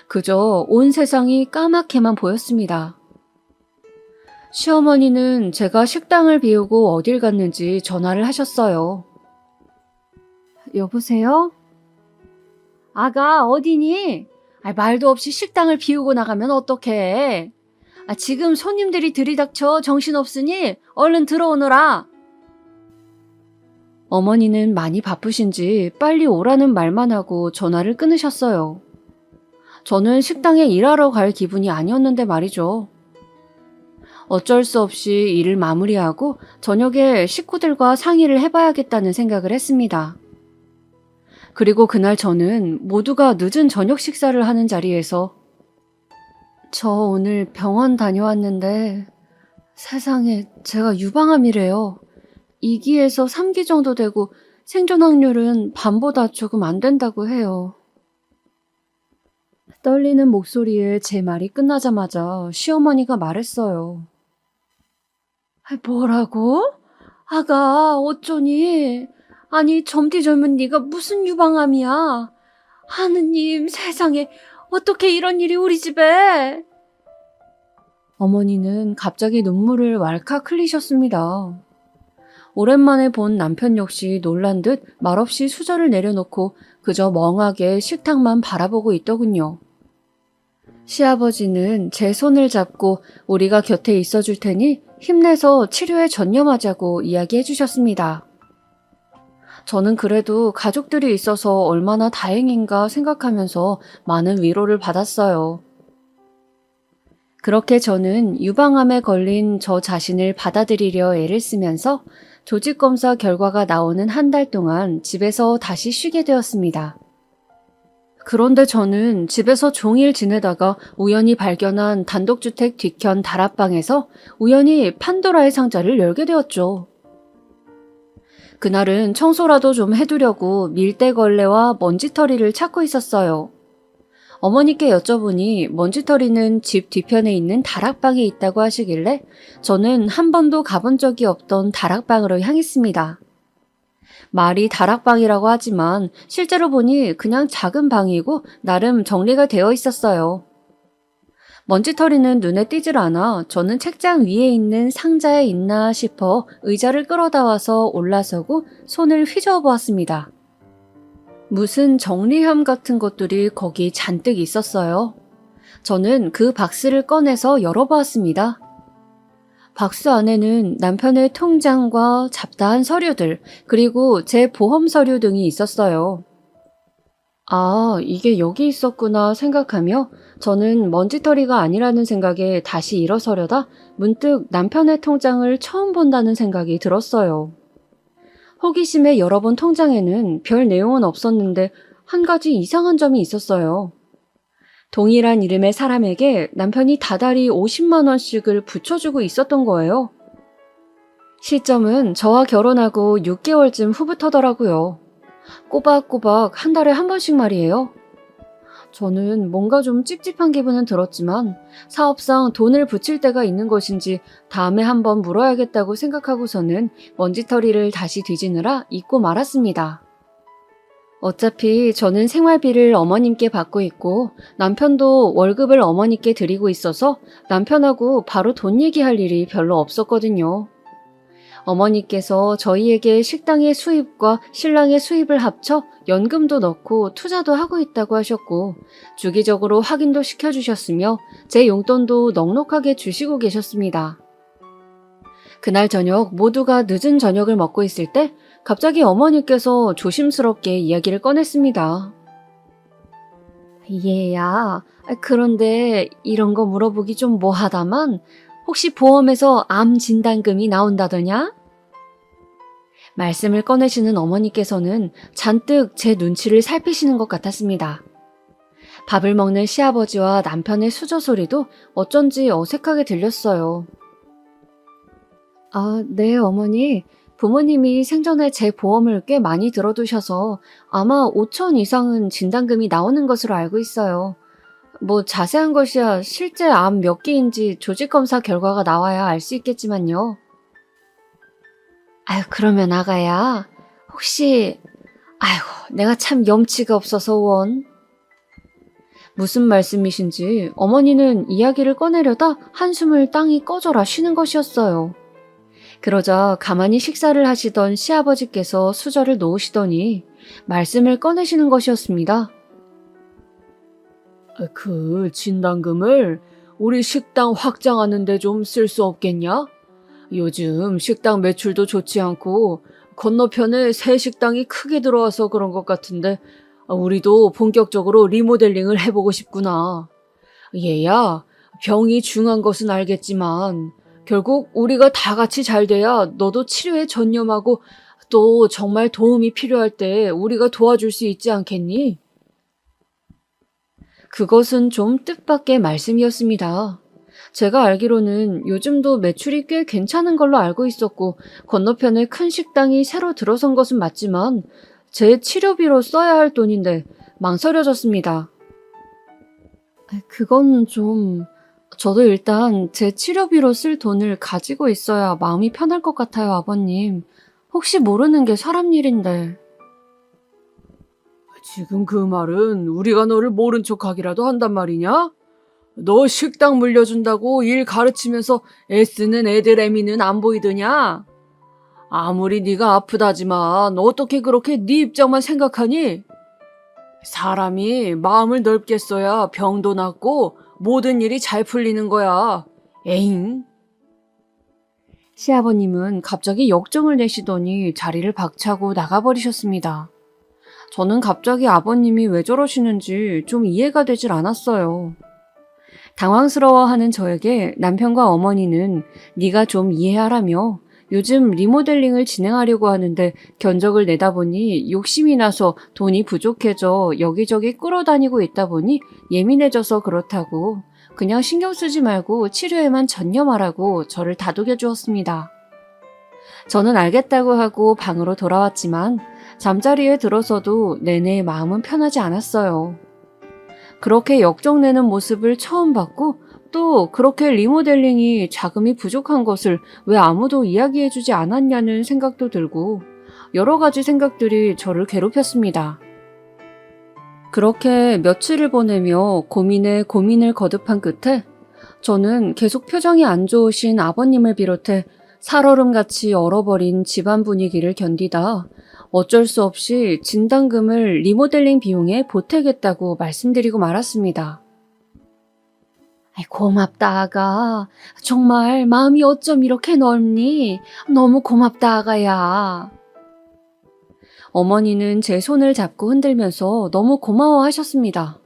그저 온 세상이 까맣게만 보였습니다. 시어머니는 제가 식당을 비우고 어딜 갔는지 전화를 하셨어요. 여보세요? 아가 어디니? 말도 없이 식당을 비우고 나가면 어떡해. 지금 손님들이 들이닥쳐 정신없으니 얼른 들어오너라. 어머니는 많이 바쁘신지 빨리 오라는 말만 하고 전화를 끊으셨어요. 저는 식당에 일하러 갈 기분이 아니었는데 말이죠. 어쩔 수 없이 일을 마무리하고 저녁에 식구들과 상의를 해봐야겠다는 생각을 했습니다. 그리고 그날 저는 모두가 늦은 저녁 식사를 하는 자리에서 저 오늘 병원 다녀왔는데 세상에 제가 유방암이래요. 2기에서 3기 정도 되고 생존 확률은 반보다 조금 안 된다고 해요. 떨리는 목소리에 제 말이 끝나자마자 시어머니가 말했어요. 뭐라고? 아가 어쩌니? 아니 젊디 젊은 네가 무슨 유방암이야? 하느님 세상에 어떻게 이런 일이 우리 집에? 어머니는 갑자기 눈물을 왈칵 흘리셨습니다. 오랜만에 본 남편 역시 놀란 듯 말없이 수저를 내려놓고 그저 멍하게 식탁만 바라보고 있더군요. 시아버지는 제 손을 잡고 우리가 곁에 있어줄 테니 힘내서 치료에 전념하자고 이야기해 주셨습니다. 저는 그래도 가족들이 있어서 얼마나 다행인가 생각하면서 많은 위로를 받았어요. 그렇게 저는 유방암에 걸린 저 자신을 받아들이려 애를 쓰면서 조직검사 결과가 나오는 한 달 동안 집에서 다시 쉬게 되었습니다. 그런데 저는 집에서 종일 지내다가 우연히 발견한 단독주택 뒤편 다락방에서 우연히 판도라의 상자를 열게 되었죠. 그날은 청소라도 좀 해두려고 밀대걸레와 먼지털이를 찾고 있었어요. 어머니께 여쭤보니 먼지털이는 집 뒤편에 있는 다락방에 있다고 하시길래 저는 한 번도 가본 적이 없던 다락방으로 향했습니다. 말이 다락방이라고 하지만 실제로 보니 그냥 작은 방이고 나름 정리가 되어 있었어요. 먼지털이는 눈에 띄질 않아 저는 책장 위에 있는 상자에 있나 싶어 의자를 끌어다 와서 올라서고 손을 휘저어 보았습니다. 무슨 정리함 같은 것들이 거기 잔뜩 있었어요. 저는 그 박스를 꺼내서 열어보았습니다. 박스 안에는 남편의 통장과 잡다한 서류들, 그리고 제 보험 서류 등이 있었어요. 아, 이게 여기 있었구나 생각하며 저는 먼지털이가 아니라는 생각에 다시 일어서려다 문득 남편의 통장을 처음 본다는 생각이 들었어요. 호기심에 열어본 통장에는 별 내용은 없었는데 한 가지 이상한 점이 있었어요. 동일한 이름의 사람에게 남편이 다달이 50만 원씩을 붙여주고 있었던 거예요. 시점은 저와 결혼하고 6개월쯤 후부터더라고요. 꼬박꼬박 한 달에 한 번씩 말이에요. 저는 뭔가 좀 찝찝한 기분은 들었지만 사업상 돈을 붙일 때가 있는 것인지 다음에 한번 물어야겠다고 생각하고서는 먼지털이를 다시 뒤지느라 잊고 말았습니다. 어차피 저는 생활비를 어머님께 받고 있고 남편도 월급을 어머니께 드리고 있어서 남편하고 바로 돈 얘기할 일이 별로 없었거든요. 어머니께서 저희에게 식당의 수입과 신랑의 수입을 합쳐 연금도 넣고 투자도 하고 있다고 하셨고 주기적으로 확인도 시켜주셨으며 제 용돈도 넉넉하게 주시고 계셨습니다. 그날 저녁 모두가 늦은 저녁을 먹고 있을 때 갑자기 어머니께서 조심스럽게 이야기를 꺼냈습니다. 얘야, 그런데 이런 거 물어보기 좀 뭐하다만 혹시 보험에서 암 진단금이 나온다더냐? 말씀을 꺼내시는 어머니께서는 잔뜩 제 눈치를 살피시는 것 같았습니다. 밥을 먹는 시아버지와 남편의 수저 소리도 어쩐지 어색하게 들렸어요. 아, 네, 어머니. 부모님이 생전에 제 보험을 꽤 많이 들어두셔서 아마 5천 이상은 진단금이 나오는 것으로 알고 있어요. 뭐 자세한 것이야 실제 암 몇 개인지 조직검사 결과가 나와야 알 수 있겠지만요. 아유, 그러면 아가야, 혹시, 아이고, 내가 참 염치가 없어서 원. 무슨 말씀이신지 어머니는 이야기를 꺼내려다 한숨을 땅이 꺼져라 쉬는 것이었어요. 그러자 가만히 식사를 하시던 시아버지께서 수저를 놓으시더니 말씀을 꺼내시는 것이었습니다. 그 진단금을 우리 식당 확장하는데 좀 쓸 수 없겠냐? 요즘 식당 매출도 좋지 않고 건너편에 새 식당이 크게 들어와서 그런 것 같은데 우리도 본격적으로 리모델링을 해보고 싶구나. 얘야, 병이 중한 것은 알겠지만 결국 우리가 다 같이 잘 돼야 너도 치료에 전념하고 또 정말 도움이 필요할 때 우리가 도와줄 수 있지 않겠니? 그것은 좀 뜻밖의 말씀이었습니다. 제가 알기로는 요즘도 매출이 꽤 괜찮은 걸로 알고 있었고 건너편에 큰 식당이 새로 들어선 것은 맞지만 제 치료비로 써야 할 돈인데 망설여졌습니다. 그건 좀... 저도 일단 제 치료비로 쓸 돈을 가지고 있어야 마음이 편할 것 같아요, 아버님. 혹시 모르는 게 사람 일인데. 지금 그 말은 우리가 너를 모른 척하기라도 한단 말이냐? 너 식당 물려준다고 일 가르치면서 애쓰는 애들 애미는 안 보이더냐? 아무리 네가 아프다지만 어떻게 그렇게 네 입장만 생각하니? 사람이 마음을 넓게 써야 병도 낫고 모든 일이 잘 풀리는 거야. 에잉? 시아버님은 갑자기 역정을 내시더니 자리를 박차고 나가버리셨습니다. 저는 갑자기 아버님이 왜 저러시는지 좀 이해가 되질 않았어요. 당황스러워하는 저에게 남편과 어머니는 네가 좀 이해하라며 요즘 리모델링을 진행하려고 하는데 견적을 내다 보니 욕심이 나서 돈이 부족해져 여기저기 끌어다니고 있다 보니 예민해져서 그렇다고 그냥 신경 쓰지 말고 치료에만 전념하라고 저를 다독여 주었습니다. 저는 알겠다고 하고 방으로 돌아왔지만 잠자리에 들어서도 내내 마음은 편하지 않았어요. 그렇게 역정내는 모습을 처음 봤고 또 그렇게 리모델링이 자금이 부족한 것을 왜 아무도 이야기해주지 않았냐는 생각도 들고 여러 가지 생각들이 저를 괴롭혔습니다. 그렇게 며칠을 보내며 고민에 고민을 거듭한 끝에 저는 계속 표정이 안 좋으신 아버님을 비롯해 살얼음같이 얼어버린 집안 분위기를 견디다 어쩔 수 없이 진단금을 리모델링 비용에 보태겠다고 말씀드리고 말았습니다. 고맙다, 아가. 정말 마음이 어쩜 이렇게 넓니? 너무 고맙다, 아가야. 어머니는 제 손을 잡고 흔들면서 너무 고마워하셨습니다.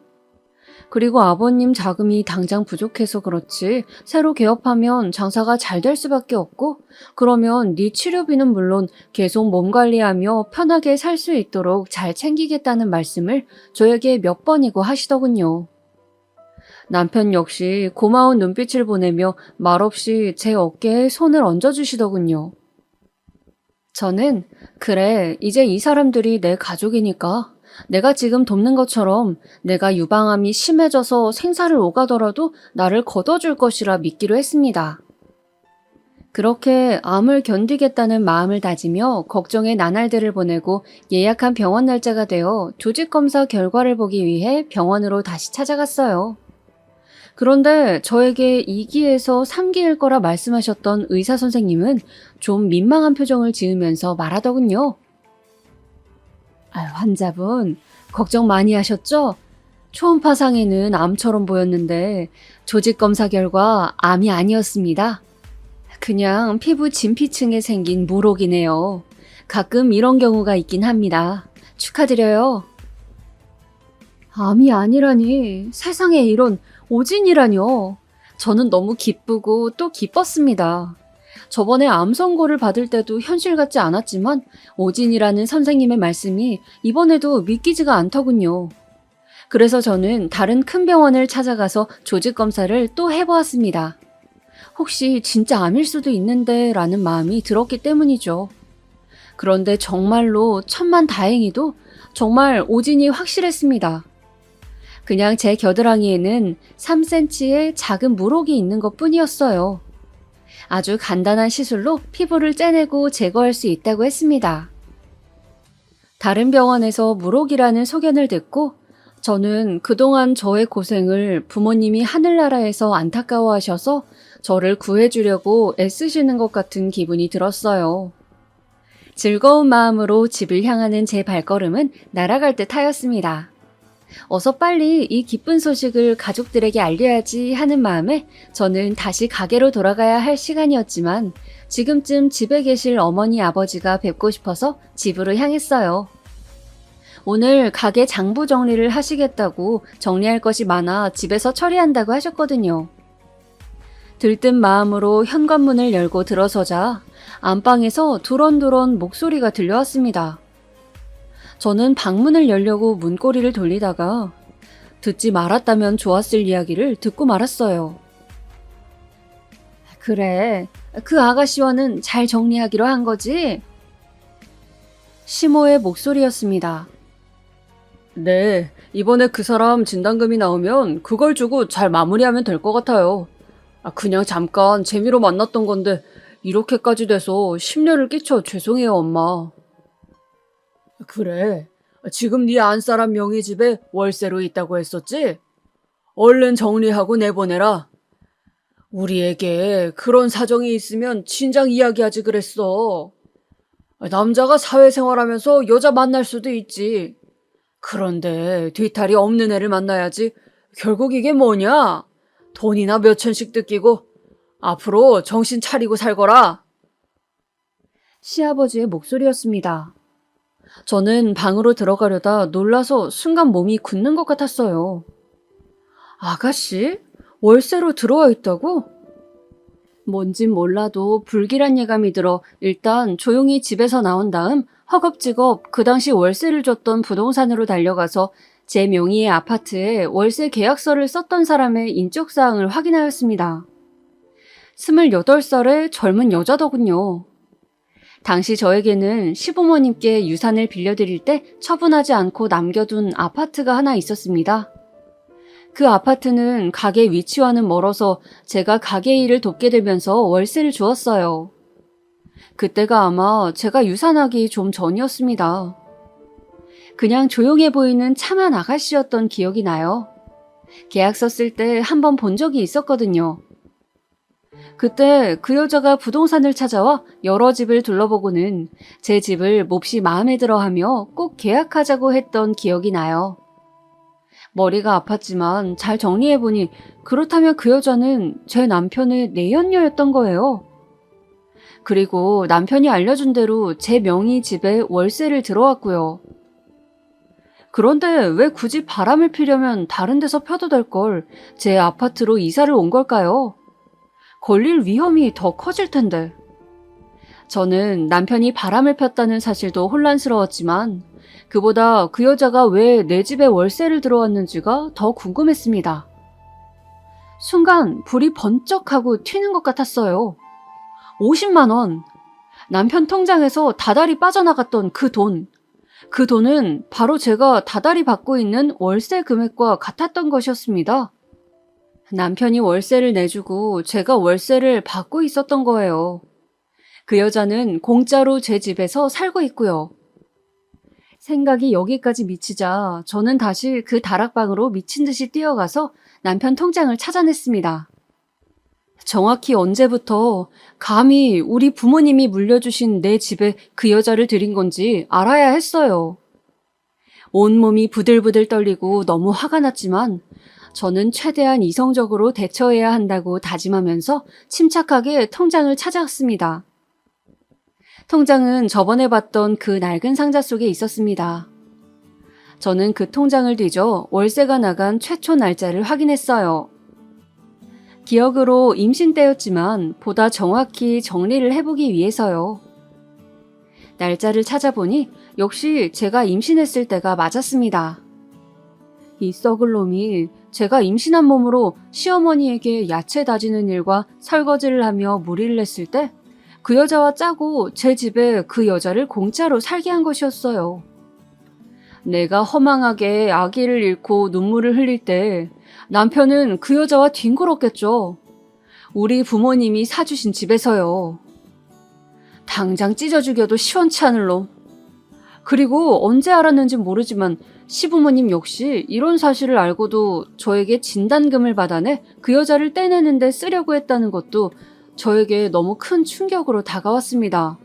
그리고 아버님 자금이 당장 부족해서 그렇지 새로 개업하면 장사가 잘 될 수밖에 없고 그러면 네 치료비는 물론 계속 몸 관리하며 편하게 살 수 있도록 잘 챙기겠다는 말씀을 저에게 몇 번이고 하시더군요. 남편 역시 고마운 눈빛을 보내며 말없이 제 어깨에 손을 얹어주시더군요. 저는 그래, 이제 이 사람들이 내 가족이니까 내가 지금 돕는 것처럼 내가 유방암이 심해져서 생사를 오가더라도 나를 걷어줄 것이라 믿기로 했습니다. 그렇게 암을 견디겠다는 마음을 다지며 걱정의 나날들을 보내고 예약한 병원 날짜가 되어 조직검사 결과를 보기 위해 병원으로 다시 찾아갔어요. 그런데 저에게 2기에서 3기일 거라 말씀하셨던 의사 선생님은 좀 민망한 표정을 지으면서 말하더군요. 환자분, 걱정 많이 하셨죠? 초음파 상에는 암처럼 보였는데 조직검사 결과 암이 아니었습니다. 그냥 피부 진피층에 생긴 물혹이네요. 가끔 이런 경우가 있긴 합니다. 축하드려요. 암이 아니라니, 세상에 이런 오진이라뇨. 저는 너무 기쁘고 또 기뻤습니다. 저번에 암 선고를 받을 때도 현실 같지 않았지만 오진이라는 선생님의 말씀이 이번에도 믿기지가 않더군요. 그래서 저는 다른 큰 병원을 찾아가서 조직 검사를 또 해보았습니다. 혹시 진짜 암일 수도 있는데 라는 마음이 들었기 때문이죠. 그런데 정말로 천만다행히도 정말 오진이 확실했습니다. 그냥 제 겨드랑이에는 3cm의 작은 물혹이 있는 것 뿐이었어요. 아주 간단한 시술로 피부를 째내고 제거할 수 있다고 했습니다. 다른 병원에서 물혹이라는 소견을 듣고 저는 그동안 저의 고생을 부모님이 하늘나라에서 안타까워하셔서 저를 구해주려고 애쓰시는 것 같은 기분이 들었어요. 즐거운 마음으로 집을 향하는 제 발걸음은 날아갈 듯 하였습니다. 어서 빨리 이 기쁜 소식을 가족들에게 알려야지 하는 마음에 저는 다시 가게로 돌아가야 할 시간이었지만 지금쯤 집에 계실 어머니 아버지가 뵙고 싶어서 집으로 향했어요. 오늘 가게 장부 정리를 하시겠다고 정리할 것이 많아 집에서 처리한다고 하셨거든요. 들뜬 마음으로 현관문을 열고 들어서자 안방에서 두런두런 목소리가 들려왔습니다. 저는 방문을 열려고 문고리를 돌리다가 듣지 말았다면 좋았을 이야기를 듣고 말았어요. 그래, 그 아가씨와는 잘 정리하기로 한 거지? 시모의 목소리였습니다. 네, 이번에 그 사람 진단금이 나오면 그걸 주고 잘 마무리하면 될 것 같아요. 그냥 잠깐 재미로 만났던 건데 이렇게까지 돼서 심려를 끼쳐 죄송해요, 엄마. 그래, 지금 네 안사람 명의 집에 월세로 있다고 했었지? 얼른 정리하고 내보내라. 우리에게 그런 사정이 있으면 진작 이야기하지 그랬어. 남자가 사회생활하면서 여자 만날 수도 있지. 그런데 뒤탈이 없는 애를 만나야지. 결국 이게 뭐냐? 돈이나 몇천씩 뜯기고 앞으로 정신 차리고 살거라. 시아버지의 목소리였습니다. 저는 방으로 들어가려다 놀라서 순간 몸이 굳는 것 같았어요. 아가씨? 월세로 들어와 있다고? 뭔진 몰라도 불길한 예감이 들어 일단 조용히 집에서 나온 다음 허겁지겁 그 당시 월세를 줬던 부동산으로 달려가서 제 명의의 아파트에 월세 계약서를 썼던 사람의 인적사항을 확인하였습니다. 28살의 젊은 여자더군요. 당시 저에게는 시부모님께 유산을 빌려드릴 때 처분하지 않고 남겨둔 아파트가 하나 있었습니다. 그 아파트는 가게 위치와는 멀어서 제가 가게 일을 돕게 되면서 월세를 주었어요. 그때가 아마 제가 유산하기 좀 전이었습니다. 그냥 조용해 보이는 참한 아가씨였던 기억이 나요. 계약서 쓸 때 한 번 본 적이 있었거든요. 그때 그 여자가 부동산을 찾아와 여러 집을 둘러보고는 제 집을 몹시 마음에 들어하며 꼭 계약하자고 했던 기억이 나요. 머리가 아팠지만 잘 정리해보니 그렇다면 그 여자는 제 남편의 내연녀였던 거예요. 그리고 남편이 알려준 대로 제 명의 집에 월세를 들어왔고요. 그런데 왜 굳이 바람을 피려면 다른 데서 펴도 될 걸 제 아파트로 이사를 온 걸까요? 걸릴 위험이 더 커질 텐데. 저는 남편이 바람을 폈다는 사실도 혼란스러웠지만 그보다 그 여자가 왜 내 집에 월세를 들어왔는지가 더 궁금했습니다. 순간 불이 번쩍하고 튀는 것 같았어요. 50만 원. 남편 통장에서 다달이 빠져나갔던 그 돈. 그 돈은 바로 제가 다달이 받고 있는 월세 금액과 같았던 것이었습니다. 남편이 월세를 내주고 제가 월세를 받고 있었던 거예요. 그 여자는 공짜로 제 집에서 살고 있고요. 생각이 여기까지 미치자 저는 다시 그 다락방으로 미친 듯이 뛰어가서 남편 통장을 찾아냈습니다. 정확히 언제부터 감히 우리 부모님이 물려주신 내 집에 그 여자를 들인 건지 알아야 했어요. 온몸이 부들부들 떨리고 너무 화가 났지만 저는 최대한 이성적으로 대처해야 한다고 다짐하면서 침착하게 통장을 찾아갔습니다. 통장은 저번에 봤던 그 낡은 상자 속에 있었습니다. 저는 그 통장을 뒤져 월세가 나간 최초 날짜를 확인했어요. 기억으로 임신 때였지만 보다 정확히 정리를 해보기 위해서요. 날짜를 찾아보니 역시 제가 임신했을 때가 맞았습니다. 이 썩을 놈이 제가 임신한 몸으로 시어머니에게 야채 다지는 일과 설거지를 하며 무리를 냈을 때 그 여자와 짜고 제 집에 그 여자를 공짜로 살게 한 것이었어요. 내가 허망하게 아기를 잃고 눈물을 흘릴 때 남편은 그 여자와 뒹굴었겠죠. 우리 부모님이 사주신 집에서요. 당장 찢어 죽여도 시원치 않을 놈. 그리고 언제 알았는지 모르지만 시부모님 역시 이런 사실을 알고도 저에게 진단금을 받아내 그 여자를 떼내는데 쓰려고 했다는 것도 저에게 너무 큰 충격으로 다가왔습니다.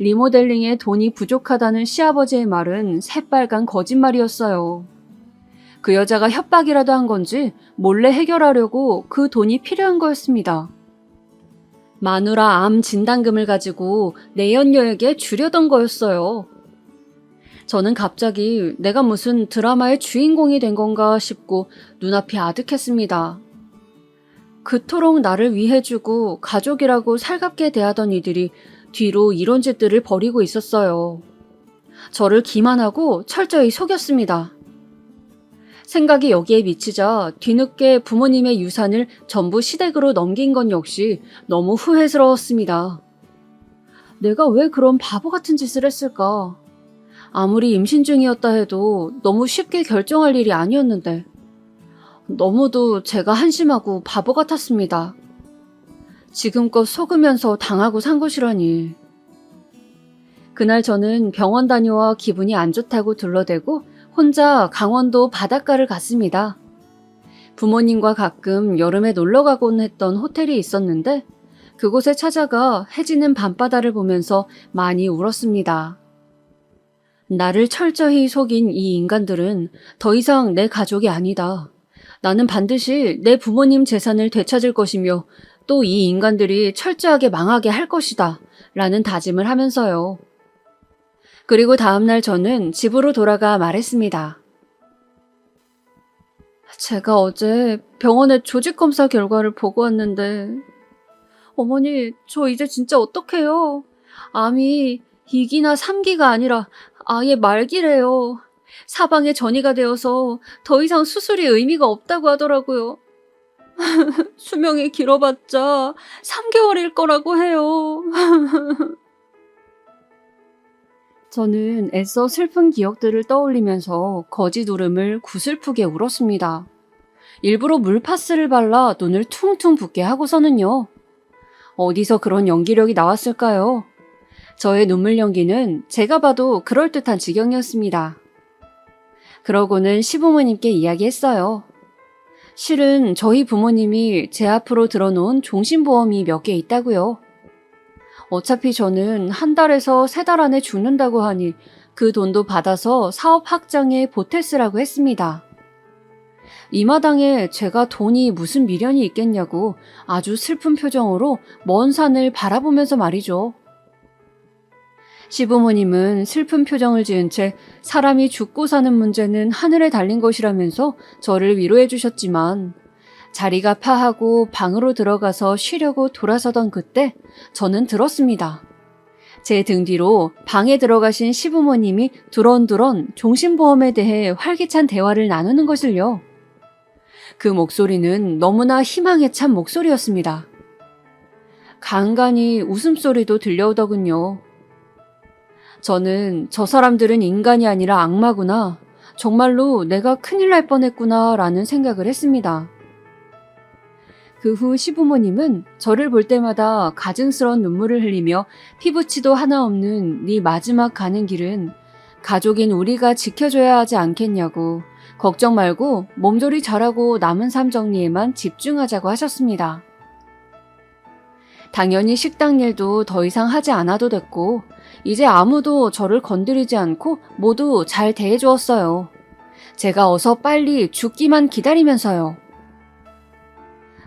리모델링에 돈이 부족하다는 시아버지의 말은 새빨간 거짓말이었어요. 그 여자가 협박이라도 한 건지 몰래 해결하려고 그 돈이 필요한 거였습니다. 마누라 암 진단금을 가지고 내연녀에게 주려던 거였어요. 저는 갑자기 내가 무슨 드라마의 주인공이 된 건가 싶고 눈앞이 아득했습니다. 그토록 나를 위해주고 가족이라고 살갑게 대하던 이들이 뒤로 이런 짓들을 벌이고 있었어요. 저를 기만하고 철저히 속였습니다. 생각이 여기에 미치자 뒤늦게 부모님의 유산을 전부 시댁으로 넘긴 건 역시 너무 후회스러웠습니다. 내가 왜 그런 바보 같은 짓을 했을까? 아무리 임신 중이었다 해도 너무 쉽게 결정할 일이 아니었는데 너무도 제가 한심하고 바보 같았습니다. 지금껏 속으면서 당하고 산 것이라니. 그날 저는 병원 다녀와 기분이 안 좋다고 둘러대고 혼자 강원도 바닷가를 갔습니다. 부모님과 가끔 여름에 놀러 가곤 했던 호텔이 있었는데 그곳에 찾아가 해지는 밤바다를 보면서 많이 울었습니다. 나를 철저히 속인 이 인간들은 더 이상 내 가족이 아니다. 나는 반드시 내 부모님 재산을 되찾을 것이며 또 이 인간들이 철저하게 망하게 할 것이다. 라는 다짐을 하면서요. 그리고 다음날 저는 집으로 돌아가 말했습니다. 제가 어제 병원에 조직검사 결과를 보고 왔는데 어머니, 저 이제 진짜 어떡해요? 암이 2기나 3기가 아니라 아예 말기래요. 사방에 전이가 되어서 더 이상 수술이 의미가 없다고 하더라고요. 수명이 길어봤자 3개월일 거라고 해요. 저는 애써 슬픈 기억들을 떠올리면서 거짓 울음을 구슬프게 울었습니다. 일부러 물파스를 발라 눈을 퉁퉁 붓게 하고서는요. 어디서 그런 연기력이 나왔을까요? 저의 눈물 연기는 제가 봐도 그럴듯한 지경이었습니다. 그러고는 시부모님께 이야기했어요. 실은 저희 부모님이 제 앞으로 들어놓은 종신보험이 몇 개 있다고요. 어차피 저는 한 달에서 3달 안에 죽는다고 하니 그 돈도 받아서 사업 확장에 보태 쓰라고 했습니다. 이 마당에 제가 돈이 무슨 미련이 있겠냐고 아주 슬픈 표정으로 먼 산을 바라보면서 말이죠. 시부모님은 슬픈 표정을 지은 채 사람이 죽고 사는 문제는 하늘에 달린 것이라면서 저를 위로해 주셨지만 자리가 파하고 방으로 들어가서 쉬려고 돌아서던 그때 저는 들었습니다. 제 등 뒤로 방에 들어가신 시부모님이 두런두런 종신보험에 대해 활기찬 대화를 나누는 것을요. 그 목소리는 너무나 희망에 찬 목소리였습니다. 간간히 웃음소리도 들려오더군요. 저는 저 사람들은 인간이 아니라 악마구나, 정말로 내가 큰일 날 뻔했구나 라는 생각을 했습니다. 그 후 시부모님은 저를 볼 때마다 가증스러운 눈물을 흘리며 피부치도 하나 없는 네 마지막 가는 길은 가족인 우리가 지켜줘야 하지 않겠냐고 걱정 말고 몸조리 잘하고 남은 삶 정리에만 집중하자고 하셨습니다. 당연히 식당 일도 더 이상 하지 않아도 됐고 이제 아무도 저를 건드리지 않고 모두 잘 대해주었어요. 제가 어서 빨리 죽기만 기다리면서요.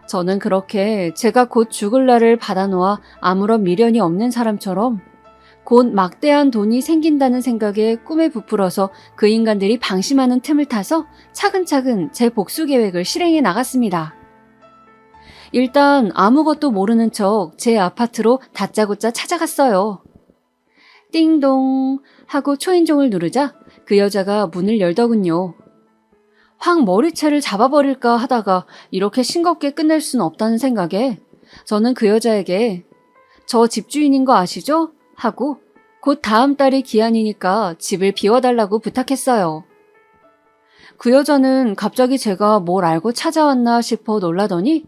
저는 그렇게 제가 곧 죽을 날을 받아놓아 아무런 미련이 없는 사람처럼 곧 막대한 돈이 생긴다는 생각에 꿈에 부풀어서 그 인간들이 방심하는 틈을 타서 차근차근 제 복수 계획을 실행해 나갔습니다. 일단 아무것도 모르는 척 제 아파트로 다짜고짜 찾아갔어요. 띵동 하고 초인종을 누르자 그 여자가 문을 열더군요. 확 머리채를 잡아버릴까 하다가 이렇게 싱겁게 끝낼 수는 없다는 생각에 저는 그 여자에게 저 집주인인 거 아시죠? 하고 곧 다음 달이 기한이니까 집을 비워달라고 부탁했어요. 그 여자는 갑자기 제가 뭘 알고 찾아왔나 싶어 놀라더니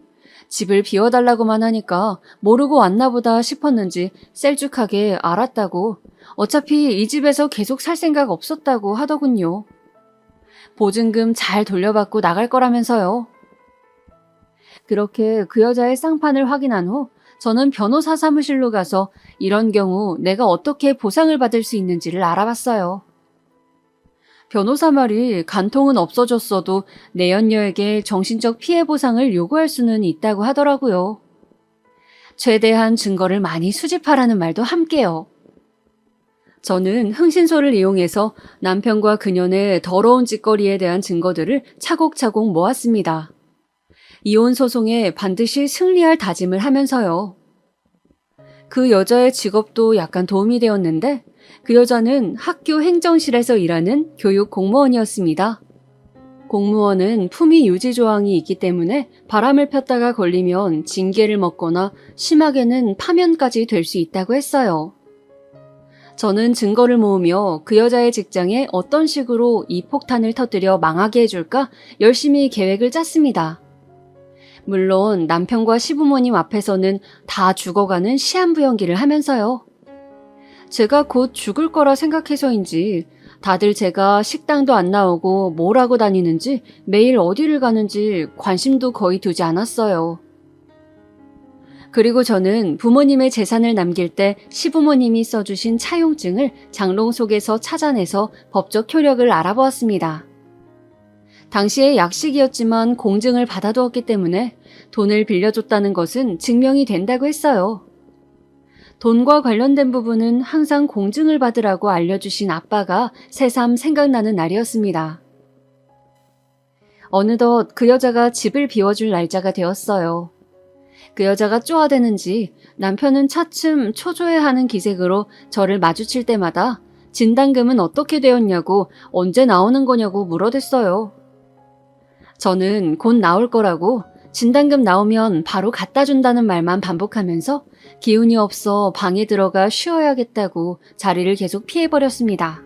집을 비워달라고만 하니까 모르고 왔나 보다 싶었는지 셀쭉하게 알았다고 어차피 이 집에서 계속 살 생각 없었다고 하더군요. 보증금 잘 돌려받고 나갈 거라면서요. 그렇게 그 여자의 쌍판을 확인한 후 저는 변호사 사무실로 가서 이런 경우 내가 어떻게 보상을 받을 수 있는지를 알아봤어요. 변호사 말이 간통은 없어졌어도 내연녀에게 정신적 피해 보상을 요구할 수는 있다고 하더라고요. 최대한 증거를 많이 수집하라는 말도 함께요. 저는 흥신소를 이용해서 남편과 그년의 더러운 짓거리에 대한 증거들을 차곡차곡 모았습니다. 이혼 소송에 반드시 승리할 다짐을 하면서요. 그 여자의 직업도 약간 도움이 되었는데 그 여자는 학교 행정실에서 일하는 교육 공무원이었습니다. 공무원은 품위 유지 조항이 있기 때문에 바람을 폈다가 걸리면 징계를 먹거나 심하게는 파면까지 될 수 있다고 했어요. 저는 증거를 모으며 그 여자의 직장에 어떤 식으로 이 폭탄을 터뜨려 망하게 해줄까 열심히 계획을 짰습니다. 물론 남편과 시부모님 앞에서는 다 죽어가는 시한부 연기를 하면서요. 제가 곧 죽을 거라 생각해서인지 다들 제가 식당도 안 나오고 뭘 하고 다니는지 매일 어디를 가는지 관심도 거의 두지 않았어요. 그리고 저는 부모님의 재산을 남길 때 시부모님이 써주신 차용증을 장롱 속에서 찾아내서 법적 효력을 알아보았습니다. 당시에 약식이었지만 공증을 받아두었기 때문에 돈을 빌려줬다는 것은 증명이 된다고 했어요. 돈과 관련된 부분은 항상 공증을 받으라고 알려주신 아빠가 새삼 생각나는 날이었습니다. 어느덧 그 여자가 집을 비워줄 날짜가 되었어요. 그 여자가 쪼아대는지 남편은 차츰 초조해하는 기색으로 저를 마주칠 때마다 진단금은 어떻게 되었냐고 언제 나오는 거냐고 물어댔어요. 저는 곧 나올 거라고 진단금 나오면 바로 갖다 준다는 말만 반복하면서 기운이 없어 방에 들어가 쉬어야겠다고 자리를 계속 피해버렸습니다.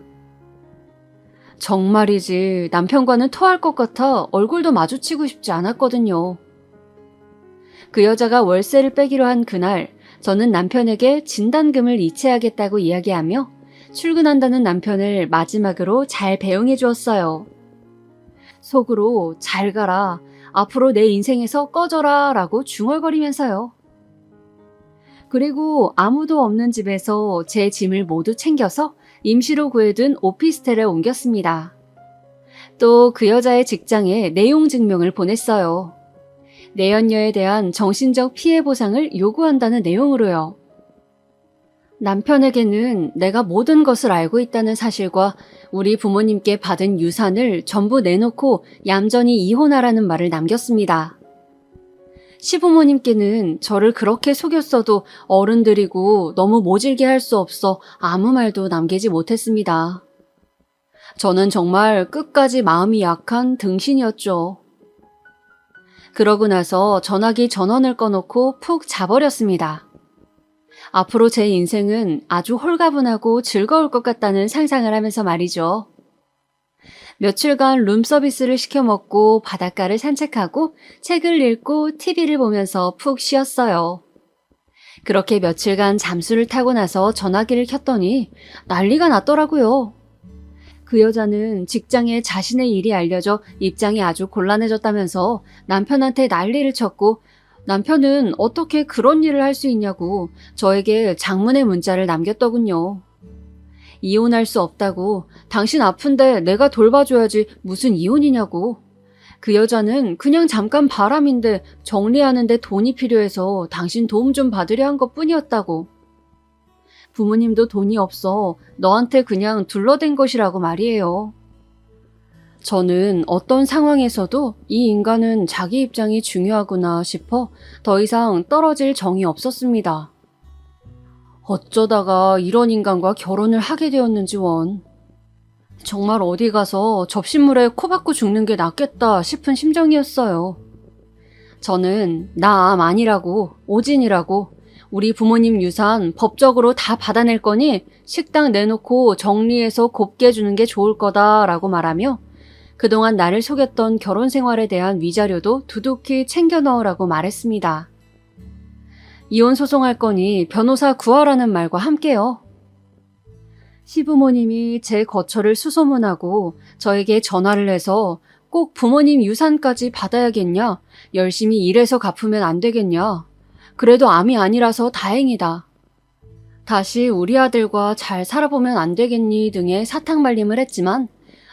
정말이지 남편과는 토할 것 같아 얼굴도 마주치고 싶지 않았거든요. 그 여자가 월세를 빼기로 한 그날 저는 남편에게 진단금을 이체하겠다고 이야기하며 출근한다는 남편을 마지막으로 잘 배웅해 주었어요. 속으로 잘 가라, 앞으로 내 인생에서 꺼져라 라고 중얼거리면서요. 그리고 아무도 없는 집에서 제 짐을 모두 챙겨서 임시로 구해둔 오피스텔에 옮겼습니다. 또 그 여자의 직장에 내용 증명을 보냈어요. 내연녀에 대한 정신적 피해 보상을 요구한다는 내용으로요. 남편에게는 내가 모든 것을 알고 있다는 사실과 우리 부모님께 받은 유산을 전부 내놓고 얌전히 이혼하라는 말을 남겼습니다. 시부모님께는 저를 그렇게 속였어도 어른들이고 너무 모질게 할 수 없어 아무 말도 남기지 못했습니다. 저는 정말 끝까지 마음이 약한 등신이었죠. 그러고 나서 전화기 전원을 꺼놓고 푹 자버렸습니다. 앞으로 제 인생은 아주 홀가분하고 즐거울 것 같다는 상상을 하면서 말이죠. 며칠간 룸서비스를 시켜 먹고 바닷가를 산책하고 책을 읽고 TV를 보면서 푹 쉬었어요. 그렇게 며칠간 잠수를 타고 나서 전화기를 켰더니 난리가 났더라고요. 그 여자는 직장에 자신의 일이 알려져 입장이 아주 곤란해졌다면서 남편한테 난리를 쳤고 남편은 어떻게 그런 일을 할 수 있냐고 저에게 장문의 문자를 남겼더군요. 이혼할 수 없다고, 당신 아픈데 내가 돌봐줘야지 무슨 이혼이냐고. 그 여자는 그냥 잠깐 바람인데 정리하는데 돈이 필요해서 당신 도움 좀 받으려 한 것뿐이었다고. 부모님도 돈이 없어 너한테 그냥 둘러댄 것이라고 말이에요. 저는 어떤 상황에서도 이 인간은 자기 입장이 중요하구나 싶어 더 이상 떨어질 정이 없었습니다. 어쩌다가 이런 인간과 결혼을 하게 되었는지 원. 정말 어디 가서 접시물에 코 박고 죽는 게 낫겠다 싶은 심정이었어요. 저는 나 암 아니라고, 오진이라고, 우리 부모님 유산 법적으로 다 받아낼 거니 식당 내놓고 정리해서 곱게 해주는 게 좋을 거다라고 말하며 그동안 나를 속였던 결혼 생활에 대한 위자료도 두둑히 챙겨 넣으라고 말했습니다. 이혼 소송할 거니 변호사 구하라는 말과 함께요. 시부모님이 제 거처를 수소문하고 저에게 전화를 해서 꼭 부모님 유산까지 받아야겠냐? 열심히 일해서 갚으면 안 되겠냐? 그래도 암이 아니라서 다행이다. 다시 우리 아들과 잘 살아보면 안 되겠니 등의 사탕말림을 했지만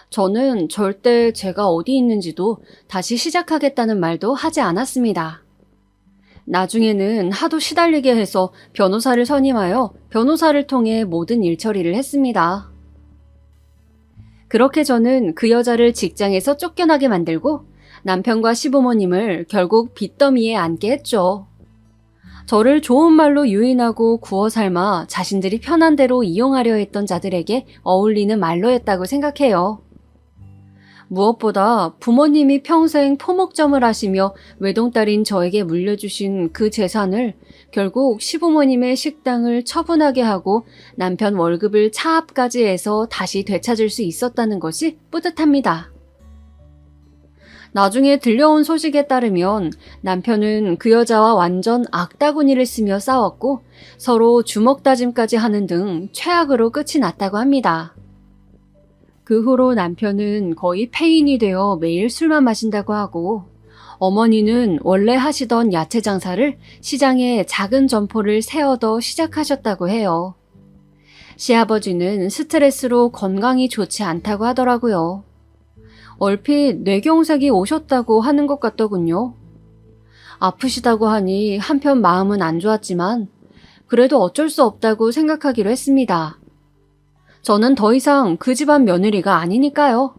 저는 절대 제가 어디 있는지도 다시 시작하겠다는 말도 하지 않았습니다. 나중에는 하도 시달리게 해서 변호사를 선임하여 변호사를 통해 모든 일처리를 했습니다. 그렇게 저는 그 여자를 직장에서 쫓겨나게 만들고 남편과 시부모님을 결국 빚더미에 앉게 했죠. 저를 좋은 말로 유인하고 구워 삶아 자신들이 편한 대로 이용하려 했던 자들에게 어울리는 말로 했다고 생각해요. 무엇보다 부모님이 평생 토목점을 하시며 외동딸인 저에게 물려주신 그 재산을 결국 시부모님의 식당을 처분하게 하고 남편 월급을 차압까지 해서 다시 되찾을 수 있었다는 것이 뿌듯합니다. 나중에 들려온 소식에 따르면 남편은 그 여자와 완전 악다구니를 쓰며 싸웠고 서로 주먹 다짐까지 하는 등 최악으로 끝이 났다고 합니다. 그 후로 남편은 거의 폐인이 되어 매일 술만 마신다고 하고 어머니는 원래 하시던 야채 장사를 시장에 작은 점포를 세워더 시작하셨다고 해요. 시아버지는 스트레스로 건강이 좋지 않다고 하더라고요. 얼핏 뇌경색이 오셨다고 하는 것 같더군요. 아프시다고 하니 한편 마음은 안 좋았지만 그래도 어쩔 수 없다고 생각하기로 했습니다. 저는 더 이상 그 집안 며느리가 아니니까요.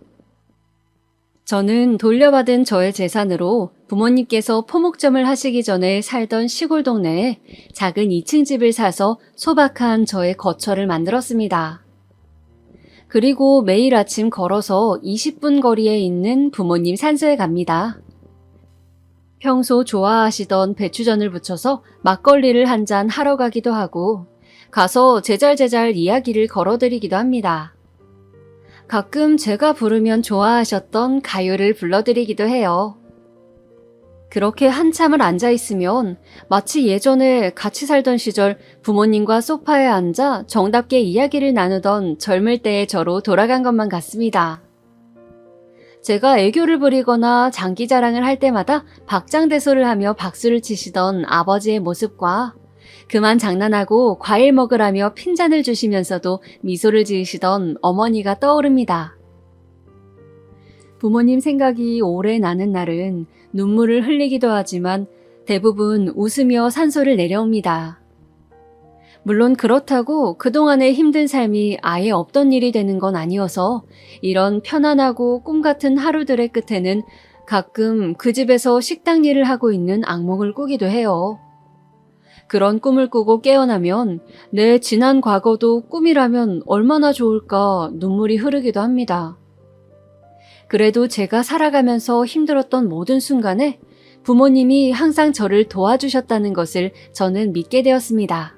저는 돌려받은 저의 재산으로 부모님께서 포목점을 하시기 전에 살던 시골 동네에 작은 2층 집을 사서 소박한 저의 거처를 만들었습니다. 그리고 매일 아침 걸어서 20분 거리에 있는 부모님 산소에 갑니다. 평소 좋아하시던 배추전을 부쳐서 막걸리를 한 잔 하러 가기도 하고 가서 제잘제잘 이야기를 걸어드리기도 합니다. 가끔 제가 부르면 좋아하셨던 가요를 불러드리기도 해요. 그렇게 한참을 앉아있으면 마치 예전에 같이 살던 시절 부모님과 소파에 앉아 정답게 이야기를 나누던 젊을 때의 저로 돌아간 것만 같습니다. 제가 애교를 부리거나 장기자랑을 할 때마다 박장대소를 하며 박수를 치시던 아버지의 모습과 그만 장난하고 과일 먹으라며 핀잔을 주시면서도 미소를 지으시던 어머니가 떠오릅니다. 부모님 생각이 오래 나는 날은 눈물을 흘리기도 하지만 대부분 웃으며 산소를 내려옵니다. 물론 그렇다고 그동안의 힘든 삶이 아예 없던 일이 되는 건 아니어서 이런 편안하고 꿈 같은 하루들의 끝에는 가끔 그 집에서 식당 일을 하고 있는 악몽을 꾸기도 해요. 그런 꿈을 꾸고 깨어나면 내 지난 과거도 꿈이라면 얼마나 좋을까 눈물이 흐르기도 합니다. 그래도 제가 살아가면서 힘들었던 모든 순간에 부모님이 항상 저를 도와주셨다는 것을 저는 믿게 되었습니다.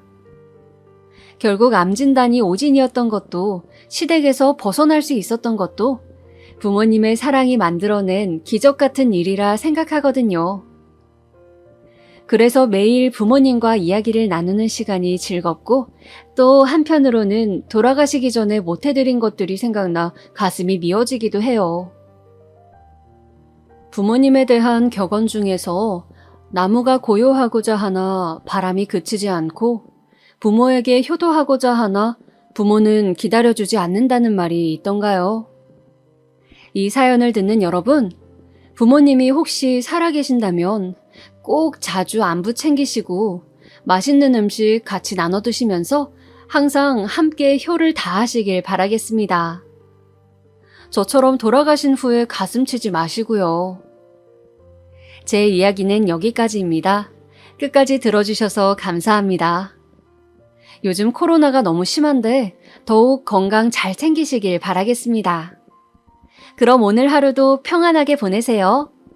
결국 암 진단이 오진이었던 것도 시댁에서 벗어날 수 있었던 것도 부모님의 사랑이 만들어낸 기적 같은 일이라 생각하거든요. 그래서 매일 부모님과 이야기를 나누는 시간이 즐겁고 또 한편으로는 돌아가시기 전에 못해드린 것들이 생각나 가슴이 미어지기도 해요. 부모님에 대한 격언 중에서 나무가 고요하고자 하나 바람이 그치지 않고 부모에게 효도하고자 하나 부모는 기다려주지 않는다는 말이 있던가요? 이 사연을 듣는 여러분, 부모님이 혹시 살아계신다면 꼭 자주 안부 챙기시고 맛있는 음식 같이 나눠 드시면서 항상 함께 효를 다하시길 바라겠습니다. 저처럼 돌아가신 후에 가슴 치지 마시고요. 제 이야기는 여기까지입니다. 끝까지 들어주셔서 감사합니다. 요즘 코로나가 너무 심한데 더욱 건강 잘 챙기시길 바라겠습니다. 그럼 오늘 하루도 평안하게 보내세요.